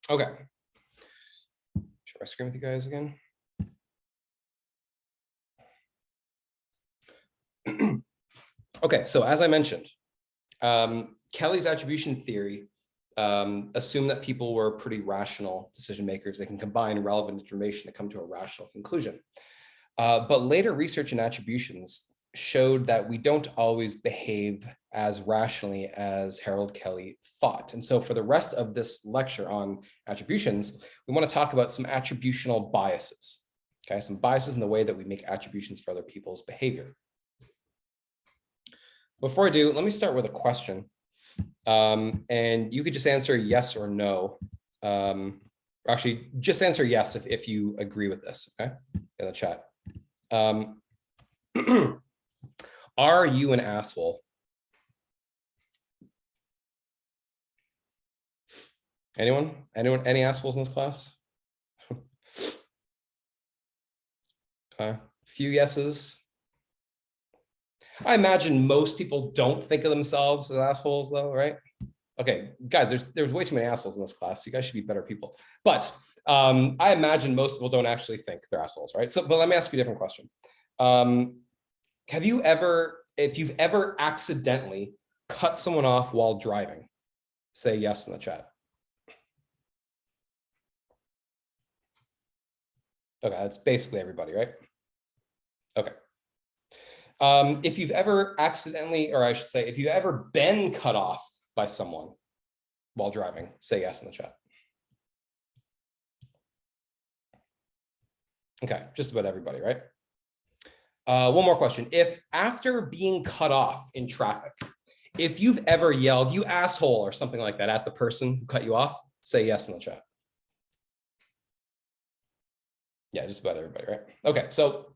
Okay. Share my screen with you guys again. Okay, so as I mentioned, Kelly's attribution theory assumed that people were pretty rational decision makers. They can combine relevant information to come to a rational conclusion. But later research in attributions showed that we don't always behave as rationally as Harold Kelly thought. And so for the rest of this lecture on attributions, we want to talk about some attributional biases. Okay, some biases in the way that we make attributions for other people's behavior. Before I do, let me start with a question. And you could just answer yes or no. Or actually, just answer yes if you agree with this, okay, in the chat. Are you an asshole? Anyone? Any assholes in this class? Okay, few yeses. I imagine most people don't think of themselves as assholes though, right? Okay, guys, there's way too many assholes in this class. You guys should be better people. But I imagine most people don't actually think they're assholes, right? So, but let me ask you a different question. Have you ever, if you've ever accidentally cut someone off while driving, say yes in the chat. Okay, that's basically everybody, right? Okay. If you've ever accidentally, or I should say, if you've ever been cut off by someone while driving, say yes in the chat. Okay, just about everybody, right? One more question. If after being cut off in traffic, if you've ever yelled, "You asshole," or something like that at the person who cut you off, say yes in the chat. Yeah, just about everybody, right? Okay, so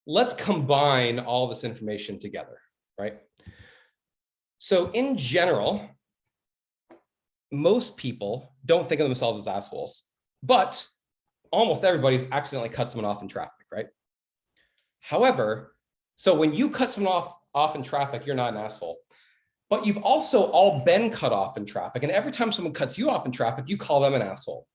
let's combine all this information together, right? So in general, most people don't think of themselves as assholes, but almost everybody's accidentally cut someone off in traffic, right? However, so when you cut someone off in traffic, you're not an asshole. But you've also all been cut off in traffic. And every time someone cuts you off in traffic, you call them an asshole.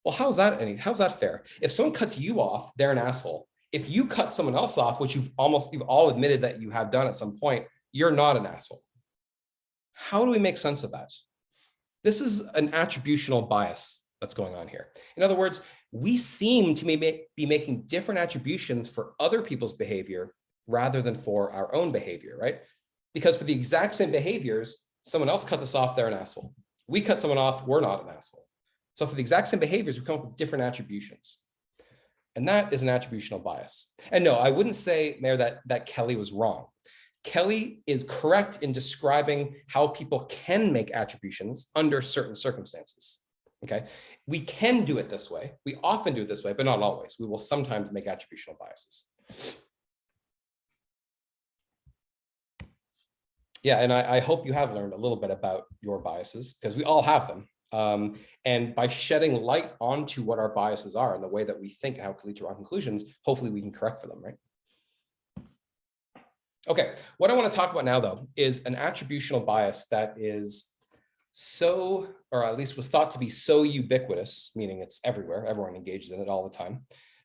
Well, how's that fair? If someone cuts you off, they're an asshole. If you cut someone else off, which you've all admitted that you have done at some point, you're not an asshole. How do we make sense of that? This is an attributional bias that's going on here. In other words, we seem to be making different attributions for other people's behavior rather than for our own behavior, right? Because for the exact same behaviors, someone else cuts us off, they're an asshole. We cut someone off, we're not an asshole. So for the exact same behaviors, we come up with different attributions. And that is an attributional bias. And no, I wouldn't say, Mayor, that Kelly was wrong. Kelly is correct in describing how people can make attributions under certain circumstances. Okay, we can do it this way. We often do it this way, but not always. We will sometimes make attributional biases. Yeah, and I hope you have learned a little bit about your biases, because we all have them. And by shedding light onto what our biases are and the way that we think and how it can lead to wrong conclusions, hopefully we can correct for them, right? Okay, what I want to talk about now, though, is an attributional bias that is so, or at least was thought to be so ubiquitous, meaning it's everywhere, everyone engages in it all the time,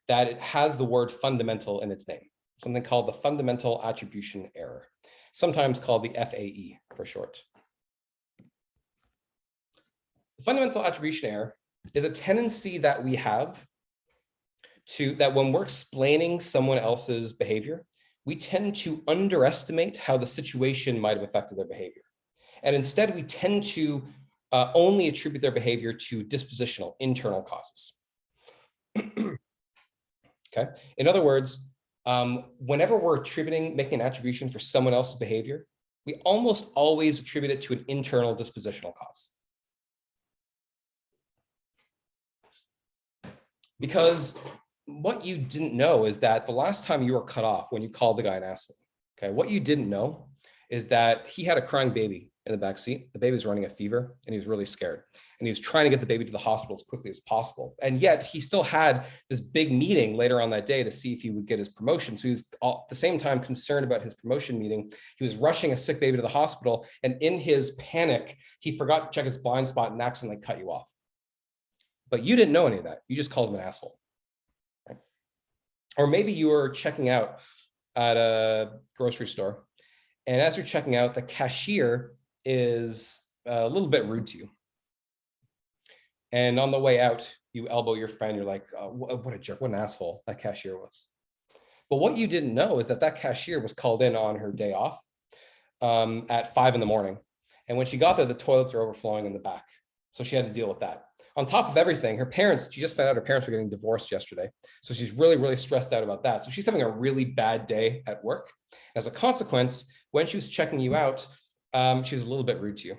that it has the word fundamental in its name, something called the fundamental attribution error, sometimes called the FAE for short. The fundamental attribution error is a tendency that we have that when we're explaining someone else's behavior, we tend to underestimate how the situation might have affected their behavior. And instead, we tend to only attribute their behavior to dispositional, internal causes. Okay. In other words, whenever we're making an attribution for someone else's behavior, we almost always attribute it to an internal dispositional cause. Because what you didn't know is that the last time you were cut off when you called the guy an asshole, okay, what you didn't know is that he had a crying baby in the back seat. The baby was running a fever and he was really scared. And he was trying to get the baby to the hospital as quickly as possible. And yet he still had this big meeting later on that day to see if he would get his promotion. So he was at the same time concerned about his promotion meeting. He was rushing a sick baby to the hospital. And in his panic, he forgot to check his blind spot and accidentally cut you off. But you didn't know any of that. You just called him an asshole. Right? Or maybe you were checking out at a grocery store. And as you're checking out, the cashier is a little bit rude to you. And on the way out, you elbow your friend. You're like, oh, what a jerk, what an asshole that cashier was. But what you didn't know is that that cashier was called in on her day off at 5 in the morning. And when she got there, the toilets are overflowing in the back. So she had to deal with that. On top of everything, her parents, she just found out her parents were getting divorced yesterday. So she's really, really stressed out about that. So she's having a really bad day at work. As a consequence, when she was checking you out, she was a little bit rude to you.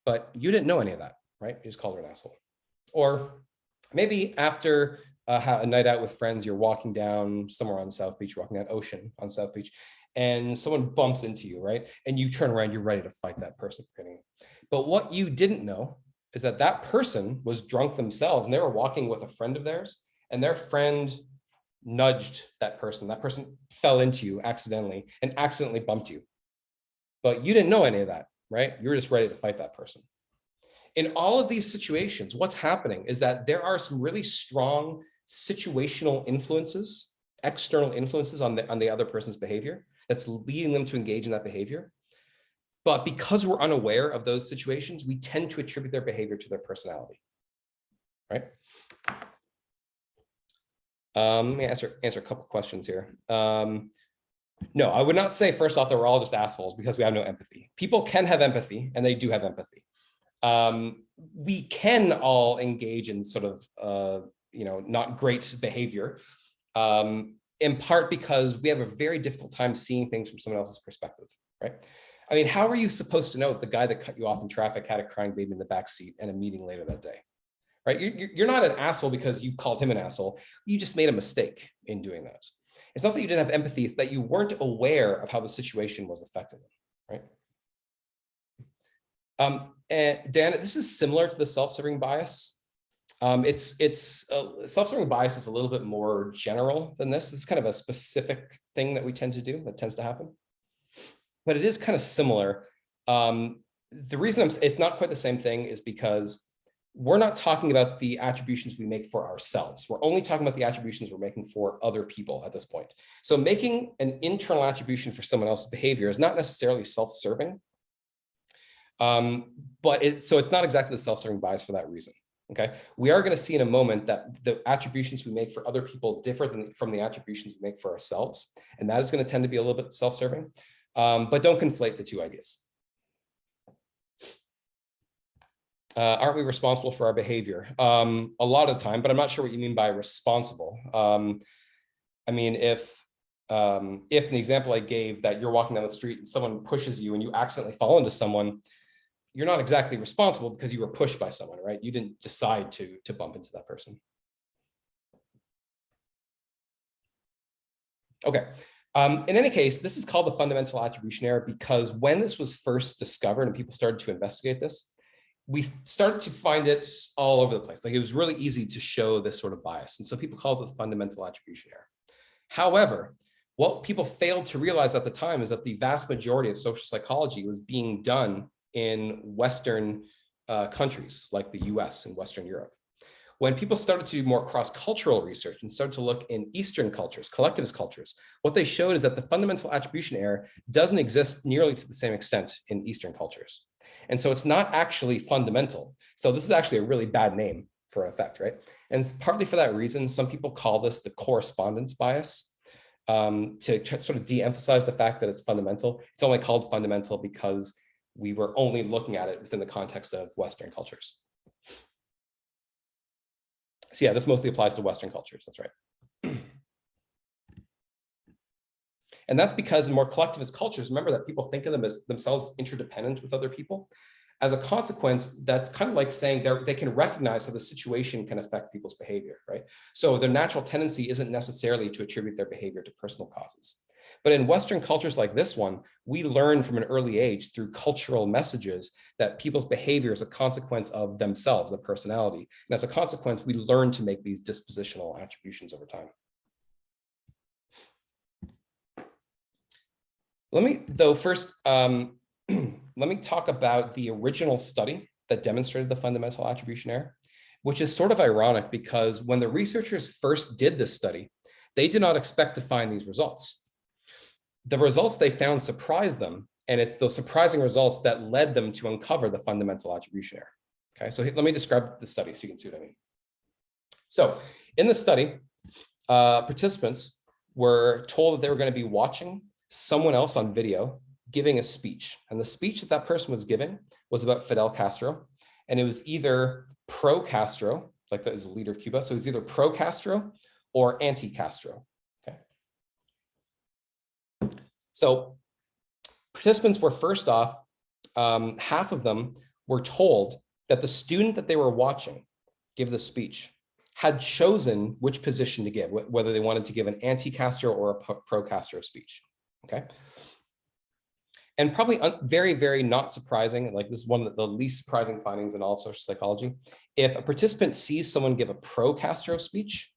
But you didn't know any of that, right? You just called her an asshole. Or maybe after a night out with friends, you're walking down somewhere on South Beach, you're walking down Ocean on South Beach, and someone bumps into you, right? And you turn around, you're ready to fight that person for hitting you. But what you didn't know is that that person was drunk themselves and they were walking with a friend of theirs, and their friend nudged that person. That person fell into you accidentally and accidentally bumped you. But you didn't know any of that, right? You were just ready to fight that person. In all of these situations, what's happening is that there are some really strong situational influences, external influences on the other person's behavior that's leading them to engage in that behavior. But because we're unaware of those situations, we tend to attribute their behavior to their personality, right? Let me answer a couple questions here. No, I would not say first off that we're all just assholes because we have no empathy. People can have empathy, and they do have empathy. We can all engage in sort of, not great behavior, in part because we have a very difficult time seeing things from someone else's perspective, right? I mean, how are you supposed to know that the guy that cut you off in traffic had a crying baby in the back seat and a meeting later that day, right? You're not an asshole because you called him an asshole. You just made a mistake in doing that. It's not that you didn't have empathy, it's that you weren't aware of how the situation was affecting them, right? And Dan, this is similar to the self-serving bias. Self-serving bias is a little bit more general than this. This is kind of a specific thing that we tend to do, that tends to happen. But it is kind of similar. The reason it's not quite the same thing is because we're not talking about the attributions we make for ourselves. We're only talking about the attributions we're making for other people at this point. So making an internal attribution for someone else's behavior is not necessarily self-serving. But it's not exactly the self-serving bias for that reason. Okay, we are going to see in a moment that the attributions we make for other people differ from the attributions we make for ourselves, and that is going to tend to be a little bit self-serving. But don't conflate the two ideas. Aren't we responsible for our behavior? A lot of the time, but I'm not sure what you mean by responsible. I mean, if in the example I gave that you're walking down the street and someone pushes you and you accidentally fall into someone, you're not exactly responsible because you were pushed by someone, right? You didn't decide to bump into that person. Okay. In any case, this is called the fundamental attribution error because when this was first discovered and people started to investigate this, we started to find it all over the place. Like it was really easy to show this sort of bias. And so people called it the fundamental attribution error. However, what people failed to realize at the time is that the vast majority of social psychology was being done in Western countries like the US and Western Europe. When people started to do more cross-cultural research and started to look in Eastern cultures, collectivist cultures, what they showed is that the fundamental attribution error doesn't exist nearly to the same extent in Eastern cultures. And so it's not actually fundamental. So this is actually a really bad name for an effect, right? And it's partly for that reason, some people call this the correspondence bias to sort of de-emphasize the fact that it's fundamental. It's only called fundamental because we were only looking at it within the context of Western cultures. So yeah, this mostly applies to Western cultures, that's right. And that's because in more collectivist cultures, remember that people think of them as themselves interdependent with other people. As a consequence, that's kind of like saying they can recognize how the situation can affect people's behavior, right? So their natural tendency isn't necessarily to attribute their behavior to personal causes. But in Western cultures like this one, we learn from an early age through cultural messages that people's behavior is a consequence of themselves, their personality. And as a consequence, we learn to make these dispositional attributions over time. Let me, though, first, let me talk about the original study that demonstrated the fundamental attribution error, which is sort of ironic because when the researchers first did this study, they did not expect to find these results. The results they found surprised them, and it's those surprising results that led them to uncover the fundamental attribution error. Okay, so let me describe the study so you can see what I mean. So in the study, participants were told that they were going to be watching someone else on video giving a speech. And the speech that that person was giving was about Fidel Castro. And it was either pro-Castro, like that is the leader of Cuba. So it's either pro-Castro or anti-Castro. Okay. So participants were first off, half of them were told that the student that they were watching give the speech had chosen which position to give, whether they wanted to give an anti-Castro or a pro-Castro speech. Okay. And probably very, very not surprising, like this is one of the least surprising findings in all of social psychology. If a participant sees someone give a pro-Castro speech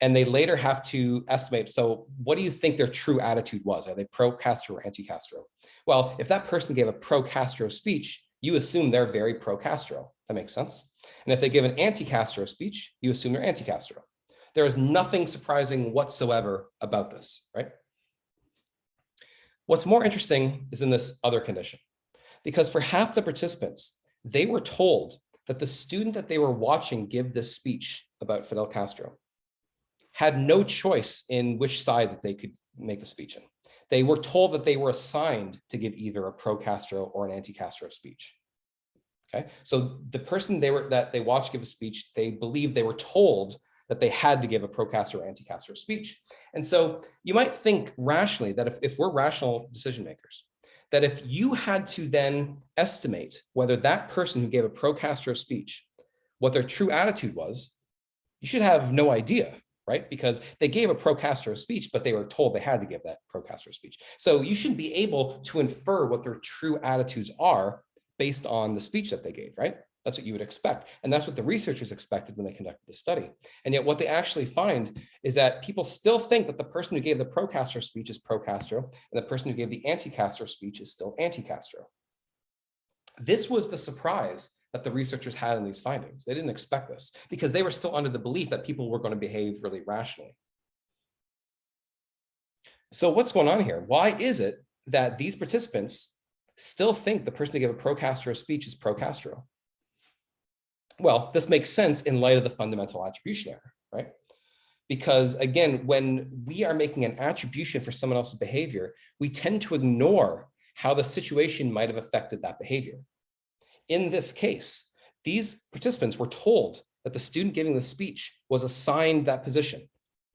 and they later have to estimate, so what do you think their true attitude was? Are they pro-Castro or anti-Castro? Well, if that person gave a pro-Castro speech, you assume they're very pro-Castro. That makes sense. And if they give an anti-Castro speech, you assume they're anti-Castro. There is nothing surprising whatsoever about this, right? What's more interesting is in this other condition, because for half the participants, they were told that the student that they were watching give this speech about Fidel Castro had no choice in which side that they could make the speech in. They were told that they were assigned to give either a pro-Castro or an anti-Castro speech. Okay, so the person that they watched give a speech, they believed they were told that they had to give a pro-Castro or anti-Castro speech. And so you might think rationally that if we're rational decision makers, that if you had to then estimate whether that person who gave a pro-Castro speech, what their true attitude was, you should have no idea, right? Because they gave a pro-Castro speech, but they were told they had to give that pro-Castro speech. So you should be able to infer what their true attitudes are based on the speech that they gave, right? That's what you would expect. And that's what the researchers expected when they conducted the study. And yet what they actually find is that people still think that the person who gave the pro-Castro speech is pro-Castro, and the person who gave the anti-Castro speech is still anti-Castro. This was the surprise that the researchers had in these findings. They didn't expect this because they were still under the belief that people were going to behave really rationally. So what's going on here? Why is it that these participants still think the person who gave a pro-Castro speech is pro-Castro? Well, this makes sense in light of the fundamental attribution error, right? Because again, when we are making an attribution for someone else's behavior, we tend to ignore how the situation might have affected that behavior. In this case, these participants were told that the student giving the speech was assigned that position.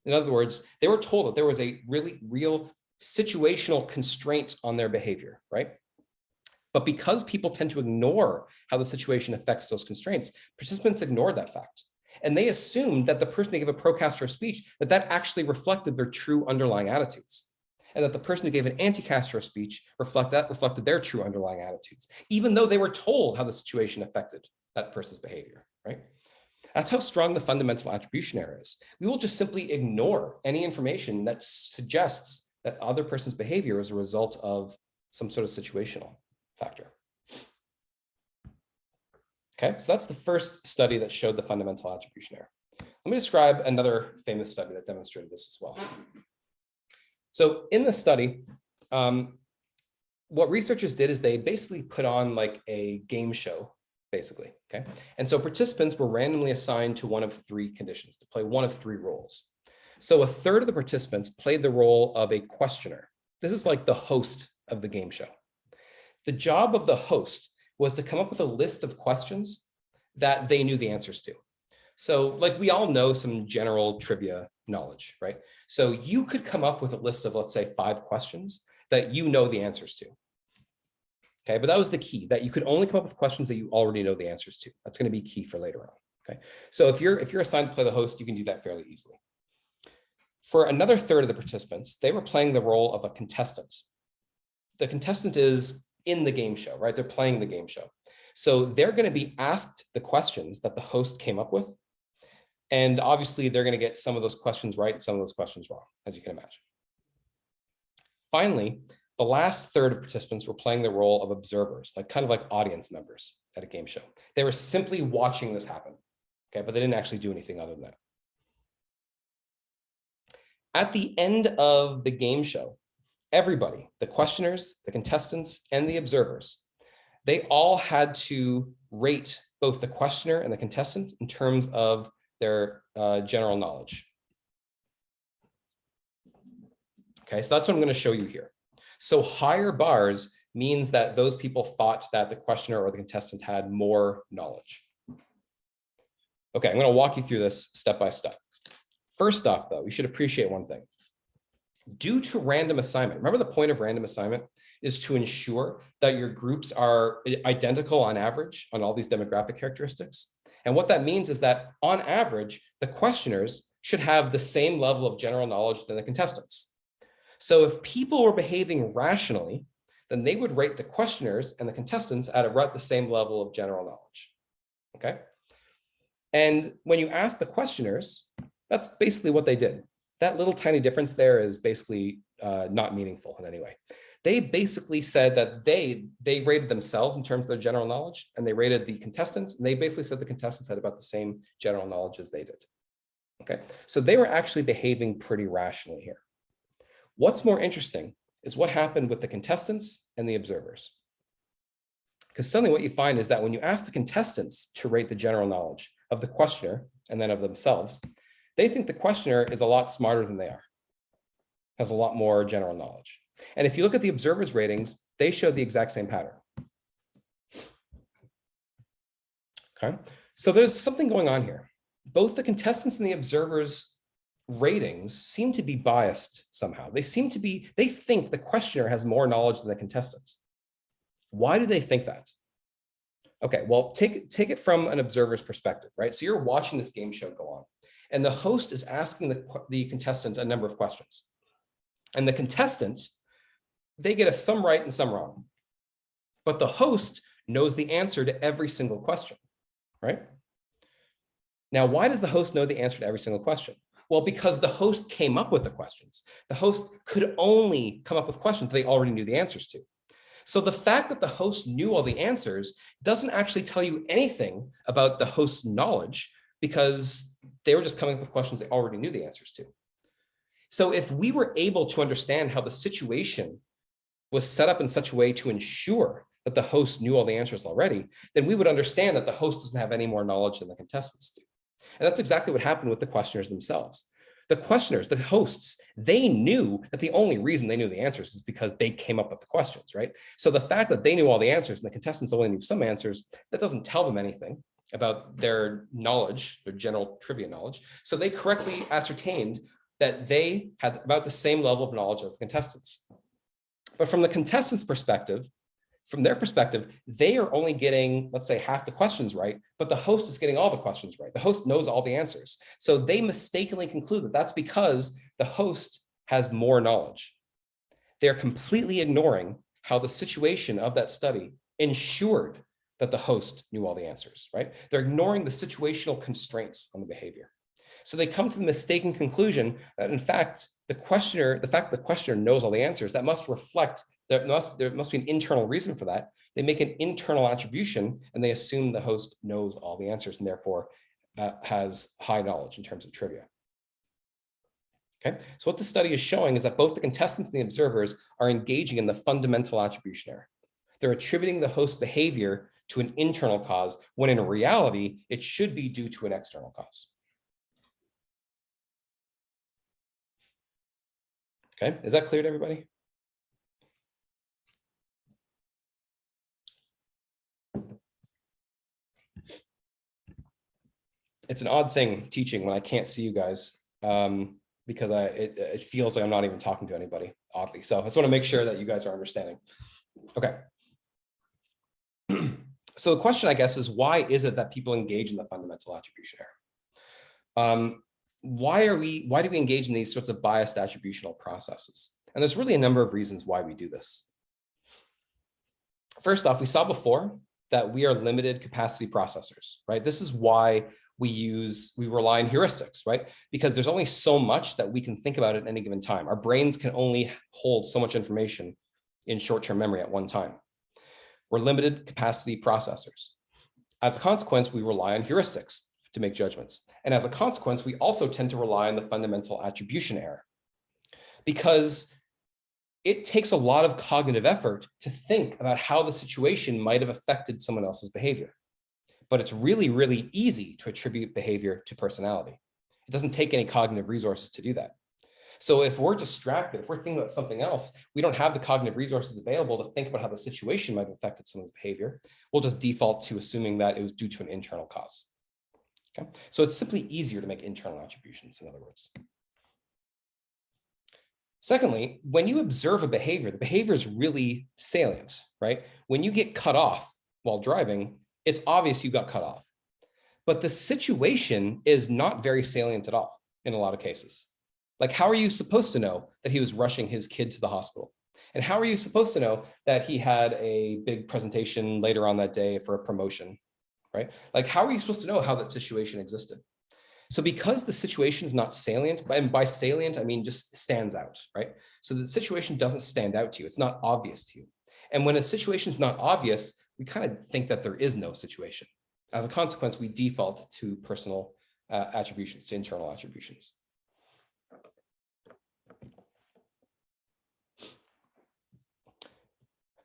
In other words, they were told that there was a really real situational constraint on their behavior, right? But because people tend to ignore how the situation affects those constraints, participants ignored that fact. And they assumed that the person who gave a pro-Castro speech, that actually reflected their true underlying attitudes. And that the person who gave an anti-Castro speech reflected their true underlying attitudes, even though they were told how the situation affected that person's behavior, right? That's how strong the fundamental attribution error is. We will just simply ignore any information that suggests that other person's behavior is a result of some sort of situational factor. Okay, so that's the first study that showed the fundamental attribution error. Let me describe another famous study that demonstrated this as well. So in this study, what researchers did is they basically put on like a game show, basically, okay? And so participants were randomly assigned to one of three conditions, to play one of three roles. So a third of the participants played the role of a questioner. This is like the host of the game show. The job of the host was to come up with a list of questions that they knew the answers to. So like we all know some general trivia knowledge, right? So you could come up with a list of, let's say, 5 questions that you know the answers to. Okay, but that was the key, that you could only come up with questions that you already know the answers to. That's going to be key for later on. Okay, so if you're assigned to play the host, you can do that fairly easily. For another third of the participants, they were playing the role of a contestant. The contestant is in the game show, right? They're playing the game show. So they're going to be asked the questions that the host came up with. And obviously, they're going to get some of those questions right and some of those questions wrong, as you can imagine. Finally, the last third of participants were playing the role of observers, kind of like audience members at a game show. They were simply watching this happen, okay? But they didn't actually do anything other than that. At the end of the game show, everybody, the questioners, the contestants, and the observers, they all had to rate both the questioner and the contestant in terms of their general knowledge. Okay, so that's what I'm going to show you here. So higher bars means that those people thought that the questioner or the contestant had more knowledge. Okay, I'm going to walk you through this step by step. First off, though, you should appreciate one thing. Due to random assignment, remember the point of random assignment is to ensure that your groups are identical on average on all these demographic characteristics. And what that means is that on average, the questioners should have the same level of general knowledge than the contestants. So if people were behaving rationally, then they would rate the questioners and the contestants at about the same level of general knowledge. Okay. And when you ask the questioners, that's basically what they did. That little tiny difference there is basically not meaningful in any way. They basically said that they rated themselves in terms of their general knowledge, and they rated the contestants, and they basically said the contestants had about the same general knowledge as they did. Okay, so they were actually behaving pretty rationally here. What's more interesting is what happened with the contestants and the observers. Because suddenly what you find is that when you ask the contestants to rate the general knowledge of the questioner and then of themselves, they think the questioner is a lot smarter than they are, has a lot more general knowledge. And if you look at the observers' ratings, they show the exact same pattern. Okay, so there's something going on here. Both the contestants and the observers' ratings seem to be biased somehow. They think the questioner has more knowledge than the contestants. Why do they think that? Okay, well, take it from an observer's perspective, right? So you're watching this game show go on, and the host is asking the contestant a number of questions. And the contestants, they get some right and some wrong. But the host knows the answer to every single question, right? Now, why does the host know the answer to every single question? Well, because the host came up with the questions. The host could only come up with questions they already knew the answers to. So the fact that the host knew all the answers doesn't actually tell you anything about the host's knowledge, because they were just coming up with questions they already knew the answers to. So if we were able to understand how the situation was set up in such a way to ensure that the host knew all the answers already, then we would understand that the host doesn't have any more knowledge than the contestants do. And that's exactly what happened with the questioners themselves. The questioners, the hosts, they knew that the only reason they knew the answers is because they came up with the questions, right? So the fact that they knew all the answers and the contestants only knew some answers, that doesn't tell them anything about their knowledge, their general trivia knowledge. So they correctly ascertained that they had about the same level of knowledge as the contestants. But from the contestants' perspective, from their perspective, they are only getting, let's say, half the questions right, but the host is getting all the questions right. The host knows all the answers. So they mistakenly conclude that that's because the host has more knowledge. They're completely ignoring how the situation of that study ensured that the host knew all the answers, right? They're ignoring the situational constraints on the behavior. So they come to the mistaken conclusion that, in fact, the fact the questioner knows all the answers, that must reflect, there must be an internal reason for that. They make an internal attribution, and they assume the host knows all the answers and therefore has high knowledge in terms of trivia. Okay, so what the study is showing is that both the contestants and the observers are engaging in the fundamental attribution error. They're attributing the host behavior to an internal cause, when in reality, it should be due to an external cause. Okay, is that clear to everybody? It's an odd thing teaching when I can't see you guys, because it feels like I'm not even talking to anybody, oddly. So I just want to make sure that you guys are understanding. Okay. So the question, I guess, is why is it that people engage in the fundamental attribution error? why do we engage in these sorts of biased attributional processes? And there's really a number of reasons why we do this. First off, we saw before that we are limited capacity processors, right? This is why we rely on heuristics, right? Because there's only so much that we can think about at any given time. Our brains can only hold so much information in short-term memory at one time. We're limited capacity processors. As a consequence, we rely on heuristics to make judgments. And as a consequence, we also tend to rely on the fundamental attribution error, because it takes a lot of cognitive effort to think about how the situation might have affected someone else's behavior. But it's really, really easy to attribute behavior to personality. It doesn't take any cognitive resources to do that. So if we're distracted, if we're thinking about something else, we don't have the cognitive resources available to think about how the situation might have affected someone's behavior. We'll just default to assuming that it was due to an internal cause. Okay? So it's simply easier to make internal attributions, in other words. Secondly, when you observe a behavior, the behavior is really salient, right? When you get cut off while driving, it's obvious you got cut off. But the situation is not very salient at all in a lot of cases. Like, how are you supposed to know that he was rushing his kid to the hospital? And how are you supposed to know that he had a big presentation later on that day for a promotion, right? Like, how are you supposed to know how that situation existed? So because the situation is not salient, and by salient, I mean just stands out, right? So the situation doesn't stand out to you. It's not obvious to you. And when a situation is not obvious, we kind of think that there is no situation. As a consequence, we default to personal attributions, to internal attributions.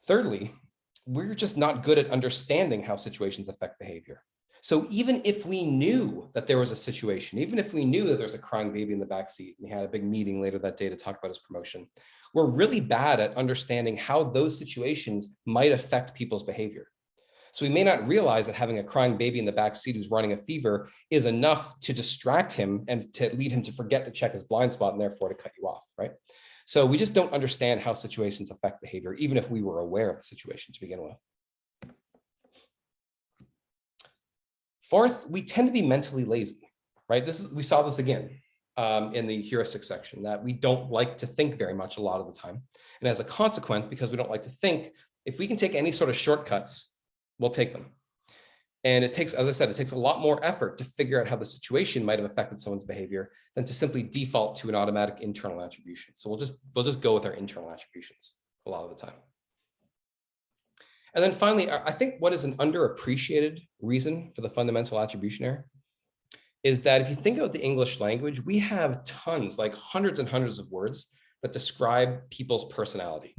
Thirdly, we're just not good at understanding how situations affect behavior. So even if we knew that there was a situation, even if we knew that there's a crying baby in the backseat, and he had a big meeting later that day to talk about his promotion, we're really bad at understanding how those situations might affect people's behavior. So we may not realize that having a crying baby in the backseat who's running a fever is enough to distract him and to lead him to forget to check his blind spot and therefore to cut you off, right? So we just don't understand how situations affect behavior, even if we were aware of the situation to begin with. Fourth, we tend to be mentally lazy, right? We saw this again in the heuristic section, that we don't like to think very much a lot of the time. And as a consequence, because we don't like to think, if we can take any sort of shortcuts, we'll take them. And it takes, as I said, it takes a lot more effort to figure out how the situation might have affected someone's behavior than to simply default to an automatic internal attribution. So we'll just go with our internal attributions a lot of the time. And then finally, I think what is an underappreciated reason for the fundamental attribution error is that if you think about the English language, we have tons, like hundreds and hundreds of words that describe people's personality,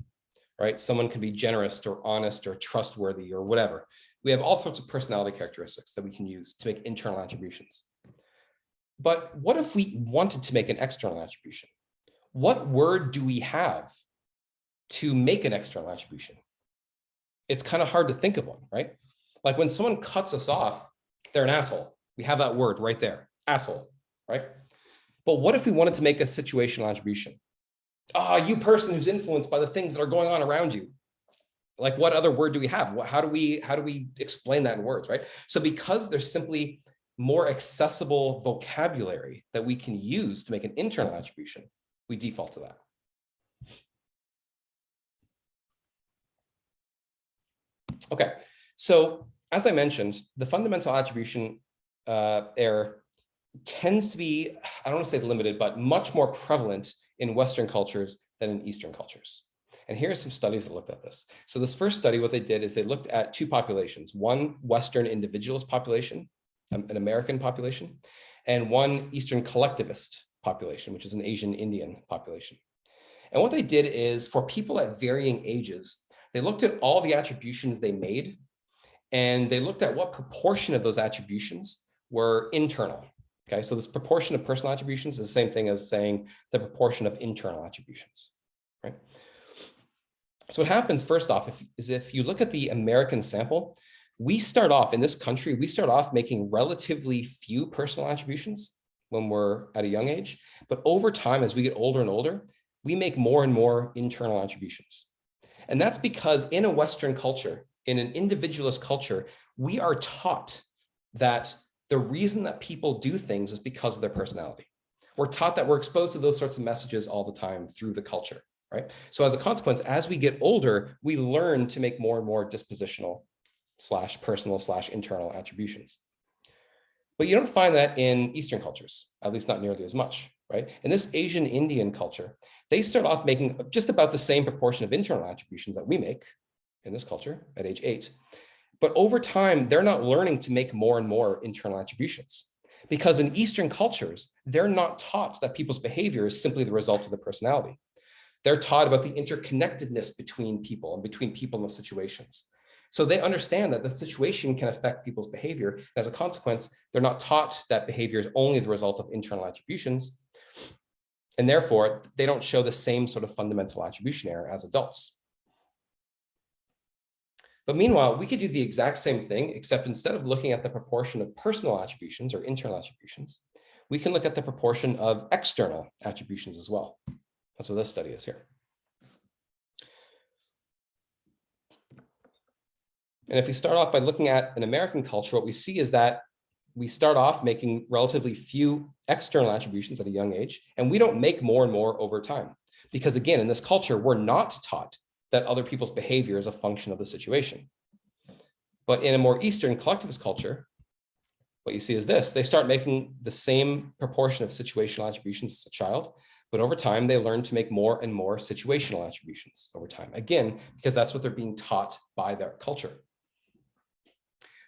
right? Someone can be generous or honest or trustworthy or whatever. We have all sorts of personality characteristics that we can use to make internal attributions. But what if we wanted to make an external attribution? What word do we have to make an external attribution? It's kind of hard to think of one, right? Like when someone cuts us off, they're an asshole. We have that word right there, asshole, right? But what if we wanted to make a situational attribution? You person who's influenced by the things that are going on around you. Like, what other word do we have? How do we explain that in words, right? So because there's simply more accessible vocabulary that we can use to make an internal attribution, we default to that. Okay, so as I mentioned, the fundamental attribution error tends to be, I don't want to say limited, but much more prevalent in Western cultures than in Eastern cultures. And here are some studies that looked at this. So this first study, what they did is they looked at two populations, one Western individualist population, an American population, and one Eastern collectivist population, which is an Asian Indian population. And what they did is for people at varying ages, they looked at all the attributions they made, and they looked at what proportion of those attributions were internal. Okay, so this proportion of personal attributions is the same thing as saying the proportion of internal attributions, right? So what happens first off is if you look at the American sample, we start off in this country, we start off making relatively few personal attributions when we're at a young age, but over time, as we get older and older, we make more and more internal attributions. And that's because in a Western culture, in an individualist culture, we are taught that the reason that people do things is because of their personality. We're taught that we're exposed to those sorts of messages all the time through the culture, right? So as a consequence, as we get older, we learn to make more and more dispositional / personal / internal attributions. But you don't find that in Eastern cultures, at least not nearly as much, right? In this Asian Indian culture, they start off making just about the same proportion of internal attributions that we make in this culture at age 8. But over time, they're not learning to make more and more internal attributions. Because in Eastern cultures, they're not taught that people's behavior is simply the result of the personality. They're taught about the interconnectedness between people and between people in the situations. So they understand that the situation can affect people's behavior. As a consequence, they're not taught that behavior is only the result of internal attributions. And therefore, they don't show the same sort of fundamental attribution error as adults. But meanwhile, we could do the exact same thing, except instead of looking at the proportion of personal attributions or internal attributions, we can look at the proportion of external attributions as well. That's what this study is here. And if we start off by looking at an American culture, what we see is that we start off making relatively few external attributions at a young age, and we don't make more and more over time. Because again, in this culture, we're not taught that other people's behavior is a function of the situation. But in a more Eastern collectivist culture, what you see is this: they start making the same proportion of situational attributions as a child, but over time, they learn to make more and more situational attributions over time. Again, because that's what they're being taught by their culture.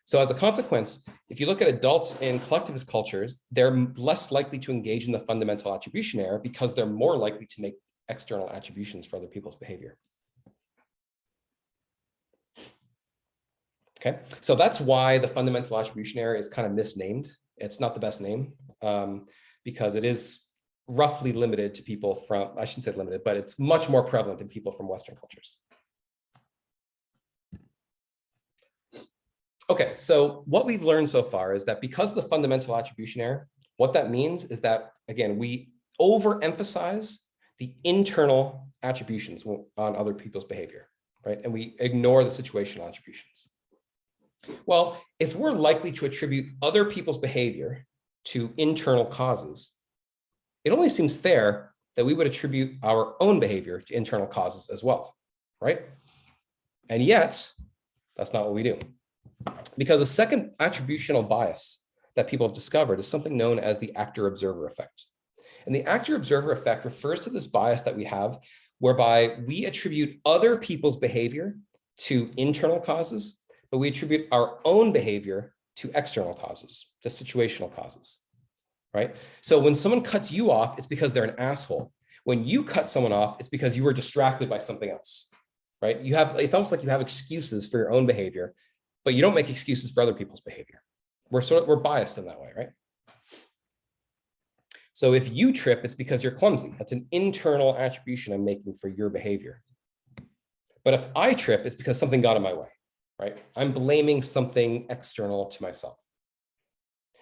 So as a consequence, if you look at adults in collectivist cultures, they're less likely to engage in the fundamental attribution error because they're more likely to make external attributions for other people's behavior. Okay, so that's why the fundamental attribution error is kind of misnamed. It's not the best name because it is roughly limited to people from, I shouldn't say limited, but it's much more prevalent in people from Western cultures. Okay, so what we've learned so far is that because of the fundamental attribution error, what that means is that, again, we overemphasize the internal attributions on other people's behavior, right? And we ignore the situational attributions. Well, if we're likely to attribute other people's behavior to internal causes, it only seems fair that we would attribute our own behavior to internal causes as well, right? And yet, that's not what we do. Because a second attributional bias that people have discovered is something known as the actor-observer effect. And the actor-observer effect refers to this bias that we have whereby we attribute other people's behavior to internal causes, but we attribute our own behavior to external causes, to situational causes, right? So when someone cuts you off, it's because they're an asshole. When you cut someone off, it's because you were distracted by something else, right? It's almost like you have excuses for your own behavior, but you don't make excuses for other people's behavior. We're biased in that way, right? So if you trip, it's because you're clumsy. That's an internal attribution I'm making for your behavior. But if I trip, it's because something got in my way, right? I'm blaming something external to myself.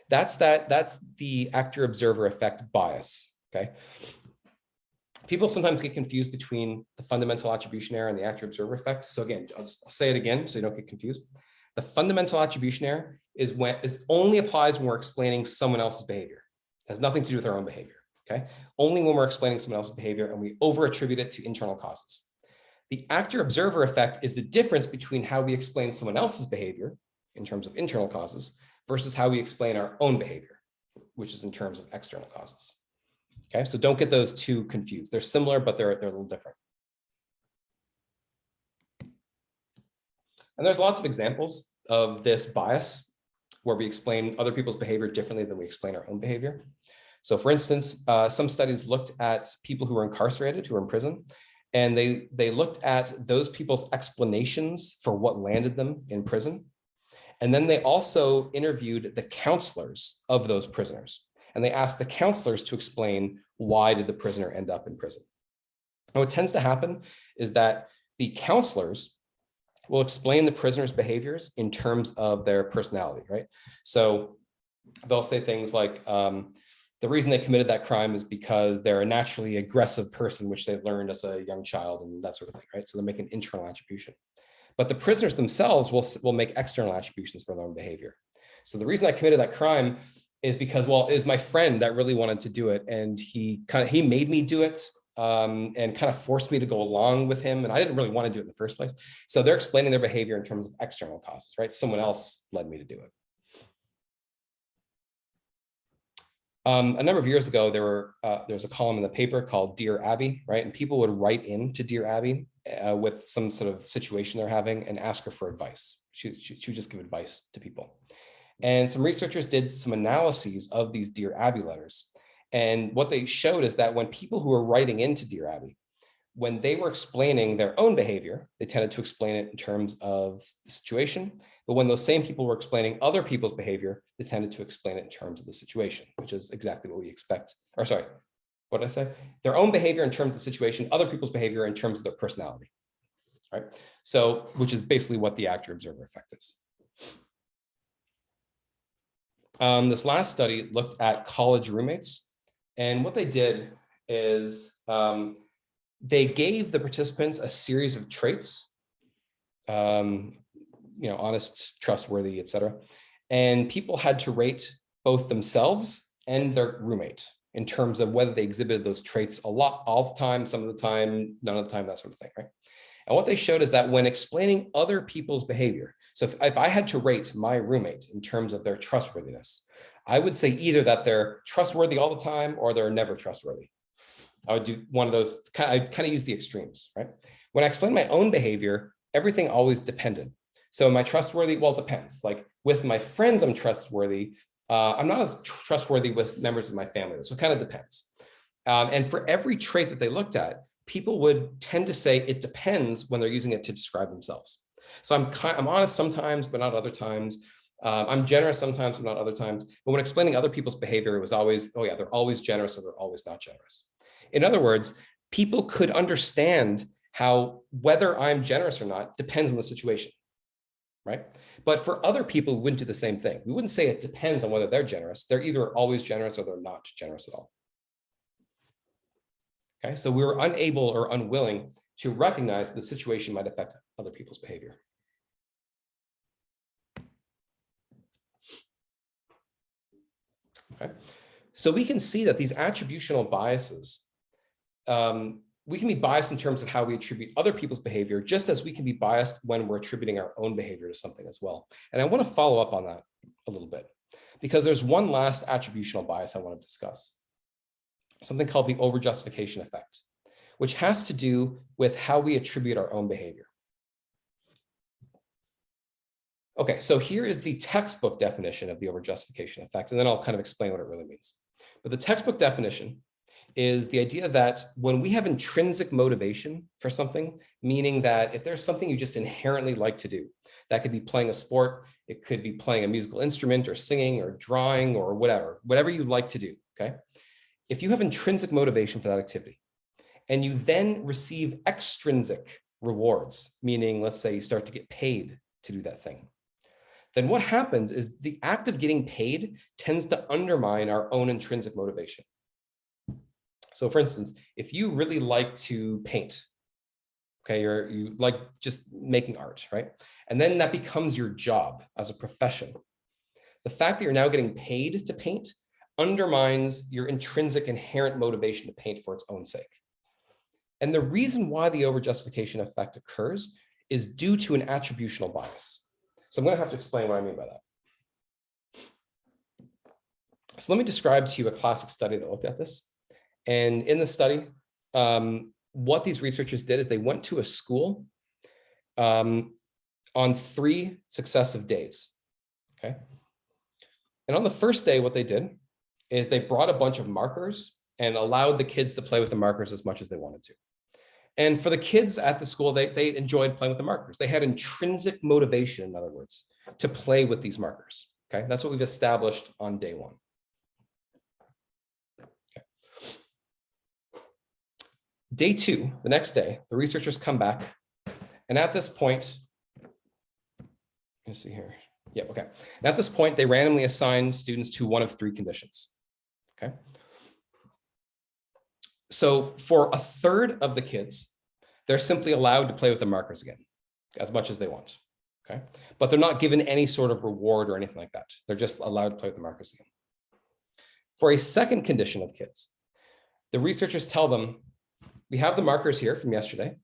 That's the actor-observer effect bias, okay? People sometimes get confused between the fundamental attribution error and the actor-observer effect. So again, I'll say it again so you don't get confused. The fundamental attribution error is only applies when we're explaining someone else's behavior. It has nothing to do with our own behavior, okay? Only when we're explaining someone else's behavior and we over-attribute it to internal causes. The actor-observer effect is the difference between how we explain someone else's behavior in terms of internal causes versus how we explain our own behavior, which is in terms of external causes. Okay, so don't get those two confused. They're similar, but they're a little different. And there's lots of examples of this bias where we explain other people's behavior differently than we explain our own behavior. So for instance, some studies looked at people who were incarcerated, who were in prison, and they looked at those people's explanations for what landed them in prison. And then they also interviewed the counselors of those prisoners. And they asked the counselors to explain why did the prisoner end up in prison. And what tends to happen is that the counselors will explain the prisoner's behaviors in terms of their personality, right? So they'll say things like, the reason they committed that crime is because they're a naturally aggressive person, which they've learned as a young child and that sort of thing, right? So they make an internal attribution. But the prisoners themselves will make external attributions for their own behavior. So the reason I committed that crime is because, well, it was my friend that really wanted to do it, and he made me do it, and kind of forced me to go along with him, and I didn't really want to do it in the first place. So they're explaining their behavior in terms of external causes, right? Someone else led me to do it. A number of years ago, there was a column in the paper called Dear Abby, right? And people would write in to Dear Abby with some sort of situation they're having and ask her for advice. She would just give advice to people. And some researchers did some analyses of these Dear Abby letters. And what they showed is that when people who were writing into Dear Abby, when they were explaining their own behavior, they tended to explain it in terms of the situation. But when those same people were explaining other people's behavior, they tended to explain it in terms of the situation, which is exactly what we expect. Or sorry, what did I say? Their own behavior in terms of the situation, other people's behavior in terms of their personality, right? So, which is basically what the actor-observer effect is. This last study looked at college roommates. And what they did is they gave the participants a series of traits, honest, trustworthy, etc. And people had to rate both themselves and their roommate in terms of whether they exhibited those traits a lot, all the time, some of the time, none of the time, that sort of thing, right? And what they showed is that when explaining other people's behavior, so if I had to rate my roommate in terms of their trustworthiness, I would say either that they're trustworthy all the time or they're never trustworthy. I would do one of those, I kind of use the extremes, right? When I explain my own behavior, everything always depended. So am I trustworthy? Well, it depends. Like with my friends, I'm trustworthy. I'm not as trustworthy with members of my family. So it kind of depends. And for every trait that they looked at, people would tend to say it depends when they're using it to describe themselves. So I'm honest sometimes, but not other times. I'm generous sometimes, but not other times. But when explaining other people's behavior, it was always, oh yeah, they're always generous or they're always not generous. In other words, people could understand how whether I'm generous or not depends on the situation, right? But for other people, we wouldn't do the same thing. We wouldn't say it depends on whether they're generous. They're either always generous or they're not generous at all. Okay, so we were unable or unwilling to recognize the situation might affect other people's behavior. Okay, so we can see that these attributional biases, we can be biased in terms of how we attribute other people's behavior, just as we can be biased when we're attributing our own behavior to something as well. And I want to follow up on that a little bit, because there's one last attributional bias I want to discuss, something called the overjustification effect, which has to do with how we attribute our own behavior. Okay, so here is the textbook definition of the overjustification effect, and then I'll kind of explain what it really means. But the textbook definition is the idea that when we have intrinsic motivation for something, meaning that if there's something you just inherently like to do, that could be playing a sport, it could be playing a musical instrument or singing or drawing or whatever you like to do, okay? If you have intrinsic motivation for that activity, and you then receive extrinsic rewards, meaning let's say you start to get paid to do that thing, then what happens is the act of getting paid tends to undermine our own intrinsic motivation. So for instance, if you really like to paint, okay, you like just making art, right? And then that becomes your job as a profession. The fact that you're now getting paid to paint undermines your intrinsic inherent motivation to paint for its own sake. And the reason why the overjustification effect occurs is due to an attributional bias. So I'm going to have to explain what I mean by that. So let me describe to you a classic study that looked at this. And in the study, what these researchers did is they went to a school on 3 successive days, okay? And on the first day, what they did is they brought a bunch of markers and allowed the kids to play with the markers as much as they wanted to. And for the kids at the school, they enjoyed playing with the markers. They had intrinsic motivation, in other words, to play with these markers, okay? That's what we've established on day 1. Day 2, the next day, the researchers come back, and at this point, let's see here. Yeah, okay. And at this point, they randomly assign students to one of 3 conditions, okay? So for a third of the kids, they're simply allowed to play with the markers again, as much as they want, okay? But they're not given any sort of reward or anything like that. They're just allowed to play with the markers again. For a second condition of kids, the researchers tell them, we have the markers here from yesterday.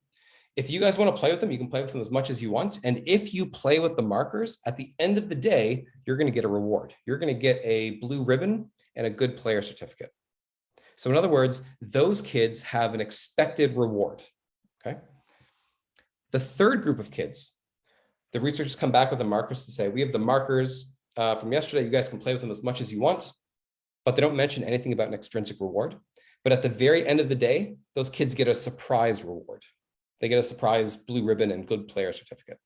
If you guys want to play with them, you can play with them as much as you want. And if you play with the markers, at the end of the day, you're going to get a reward. You're going to get a blue ribbon and a good player certificate. So in other words, those kids have an expected reward. Okay. The third group of kids, the researchers come back with the markers to say, we have the markers from yesterday. You guys can play with them as much as you want, but they don't mention anything about an extrinsic reward. But at the very end of the day, those kids get a surprise reward. They get a surprise blue ribbon and good player certificate.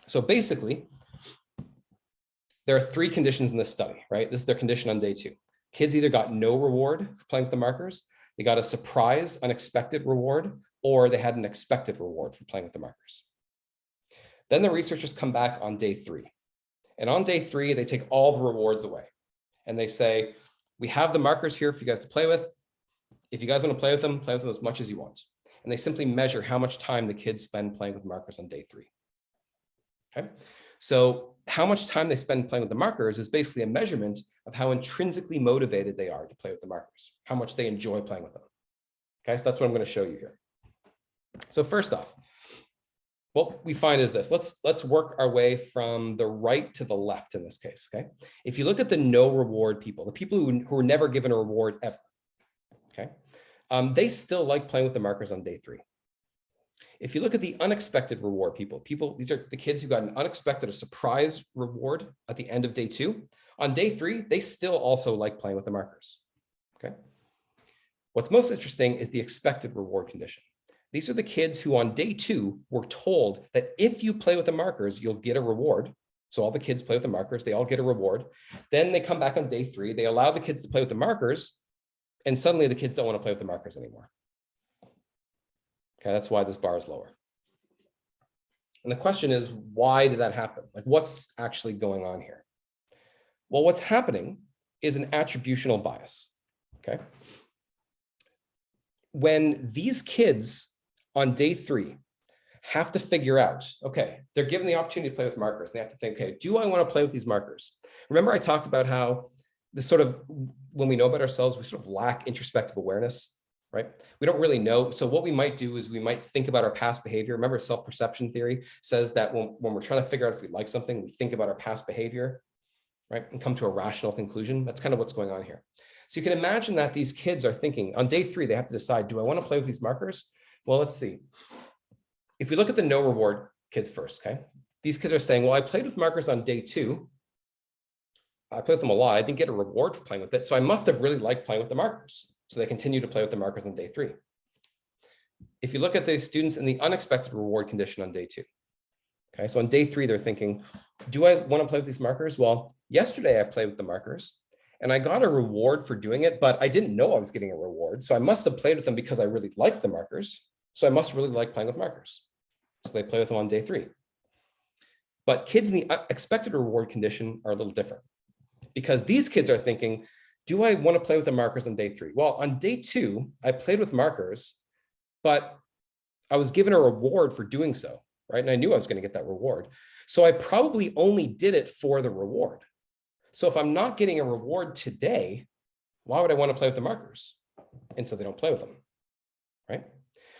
So basically, there are three conditions in this study, right? This is their condition on day 2. Kids either got no reward for playing with the markers, they got a surprise, unexpected reward, or they had an expected reward for playing with the markers. Then the researchers come back on day 3. And on day 3, they take all the rewards away. And they say, we have the markers here for you guys to play with. If you guys want to play with them as much as you want. And they simply measure how much time the kids spend playing with markers on day 3. Okay, so how much time they spend playing with the markers is basically a measurement of how intrinsically motivated they are to play with the markers, how much they enjoy playing with them. Okay, so that's what I'm going to show you here. So first off, what we find is this. Let's work our way from the right to the left in this case. Okay, if you look at the no reward people, the people who were never given a reward ever, okay, they still like playing with the markers on day 3. If you look at the unexpected reward people, these are the kids who got an unexpected, a surprise reward at the end of day 2. On day 3, they still also like playing with the markers. Okay. What's most interesting is the expected reward condition. These are the kids who on day 2 were told that if you play with the markers, you'll get a reward. So all the kids play with the markers, they all get a reward. Then they come back on day 3, they allow the kids to play with the markers, and suddenly the kids don't want to play with the markers anymore. Okay, that's why this bar is lower. And the question is, why did that happen? Like, what's actually going on here? Well, what's happening is an attributional bias, okay? When these kids on day 3 have to figure out, okay, they're given the opportunity to play with markers. They have to think, okay, do I want to play with these markers? Remember I talked about how this sort of, when we know about ourselves, we sort of lack introspective awareness, right? We don't really know. So what we might do is we might think about our past behavior. Remember, self-perception theory says that when we're trying to figure out if we like something, we think about our past behavior, right? And come to a rational conclusion. That's kind of what's going on here. So you can imagine that these kids are thinking on day 3, they have to decide, do I want to play with these markers? Well, let's see. If we look at the no reward kids first, okay? These kids are saying, well, I played with markers on day 2. I played with them a lot. I didn't get a reward for playing with it. So I must have really liked playing with the markers. So they continue to play with the markers on day 3. If you look at the students in the unexpected reward condition on day 2, okay, so on day 3, they're thinking, do I want to play with these markers? Well, yesterday I played with the markers and I got a reward for doing it, but I didn't know I was getting a reward. So I must have played with them because I really liked the markers. So I must really like playing with markers. So they play with them on day 3. But kids in the expected reward condition are a little different because these kids are thinking, do I want to play with the markers on day 3? Well, on day 2, I played with markers, but I was given a reward for doing so, right? And I knew I was going to get that reward. So I probably only did it for the reward. So if I'm not getting a reward today, why would I want to play with the markers? And so they don't play with them, right?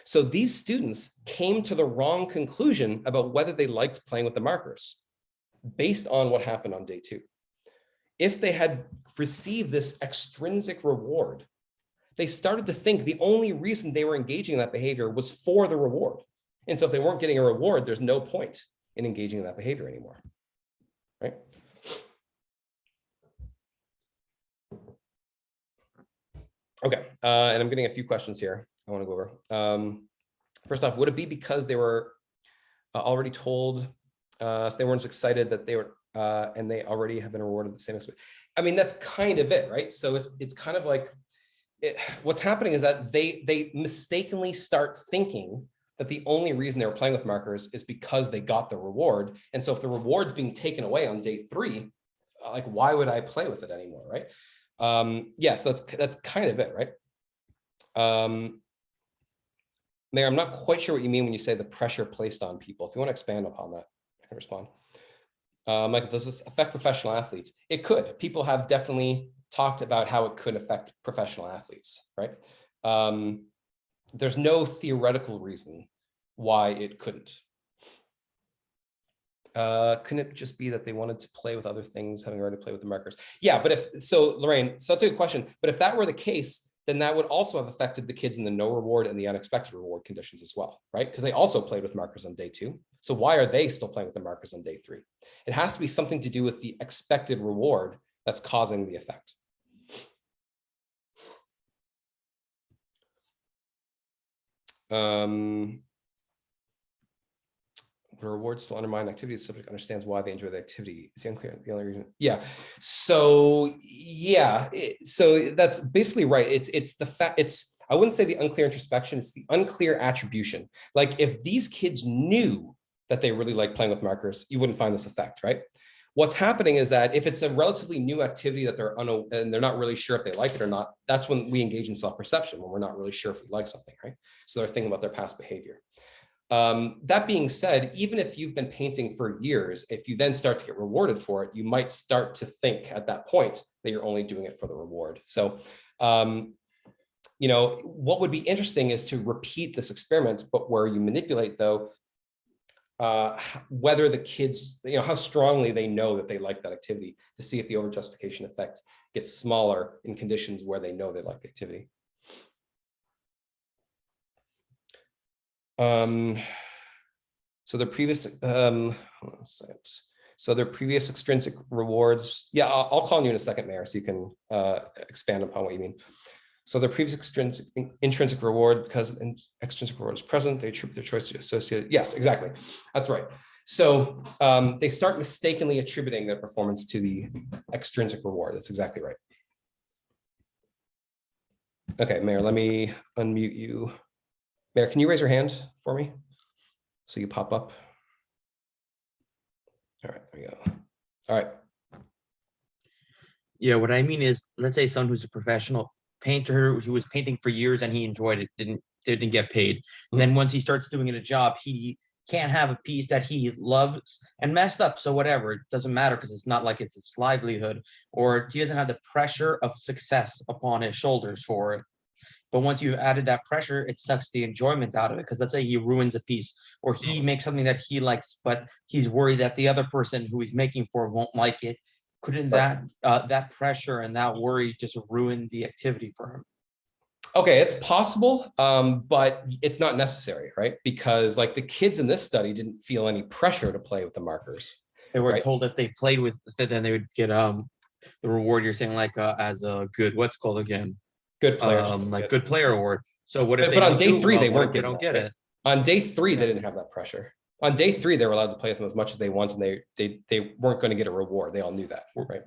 So these students came to the wrong conclusion about whether they liked playing with the markers based on what happened on day 2. If they had received this extrinsic reward, they started to think the only reason they were engaging in that behavior was for the reward. And so if they weren't getting a reward, there's no point in engaging in that behavior anymore, right? Okay, and I'm getting a few questions here I want to go over. First off, would it be because they were already told, so they weren't excited that they were, and they already have been rewarded the same expect? I mean, that's kind of it, right? So it's kind of like, what's happening is that they mistakenly start thinking that the only reason they were playing with markers is because they got the reward. And so if the reward's being taken away on day 3, like, why would I play with it anymore, right? Yes, that's kind of it, right? Mayor, I'm not quite sure what you mean when you say the pressure placed on people. If you want to expand upon that, I can respond. Michael, does this affect professional athletes? It could. People have definitely talked about how it could affect professional athletes, right? There's no theoretical reason why it couldn't. Couldn't it just be that they wanted to play with other things, having already played with the markers? Yeah, but Lorraine, so that's a good question. But if that were the case, then that would also have affected the kids in the no reward and the unexpected reward conditions as well, right? Because they also played with markers on day 2. So why are they still playing with the markers on day 3? It has to be something to do with the expected reward that's causing the effect. The reward still undermine activity. The subject understands why they enjoy the activity. It's unclear. The only reason. Yeah. So yeah. So that's basically right. It's the fact. I wouldn't say the unclear introspection. It's the unclear attribution. Like if these kids knew that they really like playing with markers, you wouldn't find this effect, right? What's happening is that if it's a relatively new activity that and they're not really sure if they like it or not, that's when we engage in self-perception, when we're not really sure if we like something, right? So they're thinking about their past behavior. That being said, even if you've been painting for years, if you then start to get rewarded for it, you might start to think at that point that you're only doing it for the reward. So, you know, what would be interesting is to repeat this experiment, but where you manipulate though, whether the kids, you know, how strongly they know that they like that activity to see if the overjustification effect gets smaller in conditions where they know they like the activity. So the previous, hold on a second. So their previous extrinsic rewards. Yeah, I'll call on you in a second, Mayor, so you can expand upon what you mean. So their previous intrinsic reward, because an extrinsic reward is present, they attribute their choice to associated. Yes, exactly. That's right. So they start mistakenly attributing their performance to the extrinsic reward. That's exactly right. Okay, Mayor, let me unmute you. Mayor, can you raise your hand for me? So you pop up. All right, there we go. All right. Yeah, what I mean is, let's say someone who's a professional painter who was painting for years and he enjoyed it, didn't get paid. Mm-hmm. Then once he starts doing it a job, he can't have a piece that he loves and messed up. So whatever, it doesn't matter because it's not like it's his livelihood, or he doesn't have the pressure of success upon his shoulders for it. But once you've added that pressure, it sucks the enjoyment out of it. Because let's say he ruins a piece or he makes something that he likes, but he's worried that the other person who he's making for won't like it. Couldn't that pressure and that worry just ruin the activity for him? Okay, it's possible, but it's not necessary, right? Because like the kids in this study didn't feel any pressure to play with the markers. They were told if they played with it, then they would get the reward you're saying, like as a good, what's called again? Good player, like good player award. So what if but on day 3 they weren't? They don't get it. On day 3 they didn't have that pressure. On day 3 they were allowed to play with them as much as they want, and they weren't going to get a reward. They all knew that, right?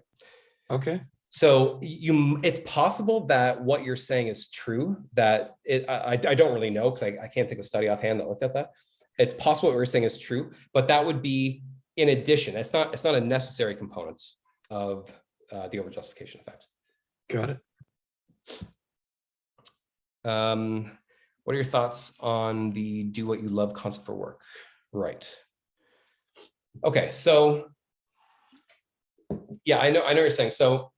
Okay. So it's possible that what you're saying is true. That I don't really know because I can't think of a study offhand that looked at that. It's possible what we're saying is true, but that would be in addition. It's not a necessary component of the overjustification effect. Got it. What are your thoughts on the do what you love concept for work? Right. Okay, so yeah, I know what you're saying. So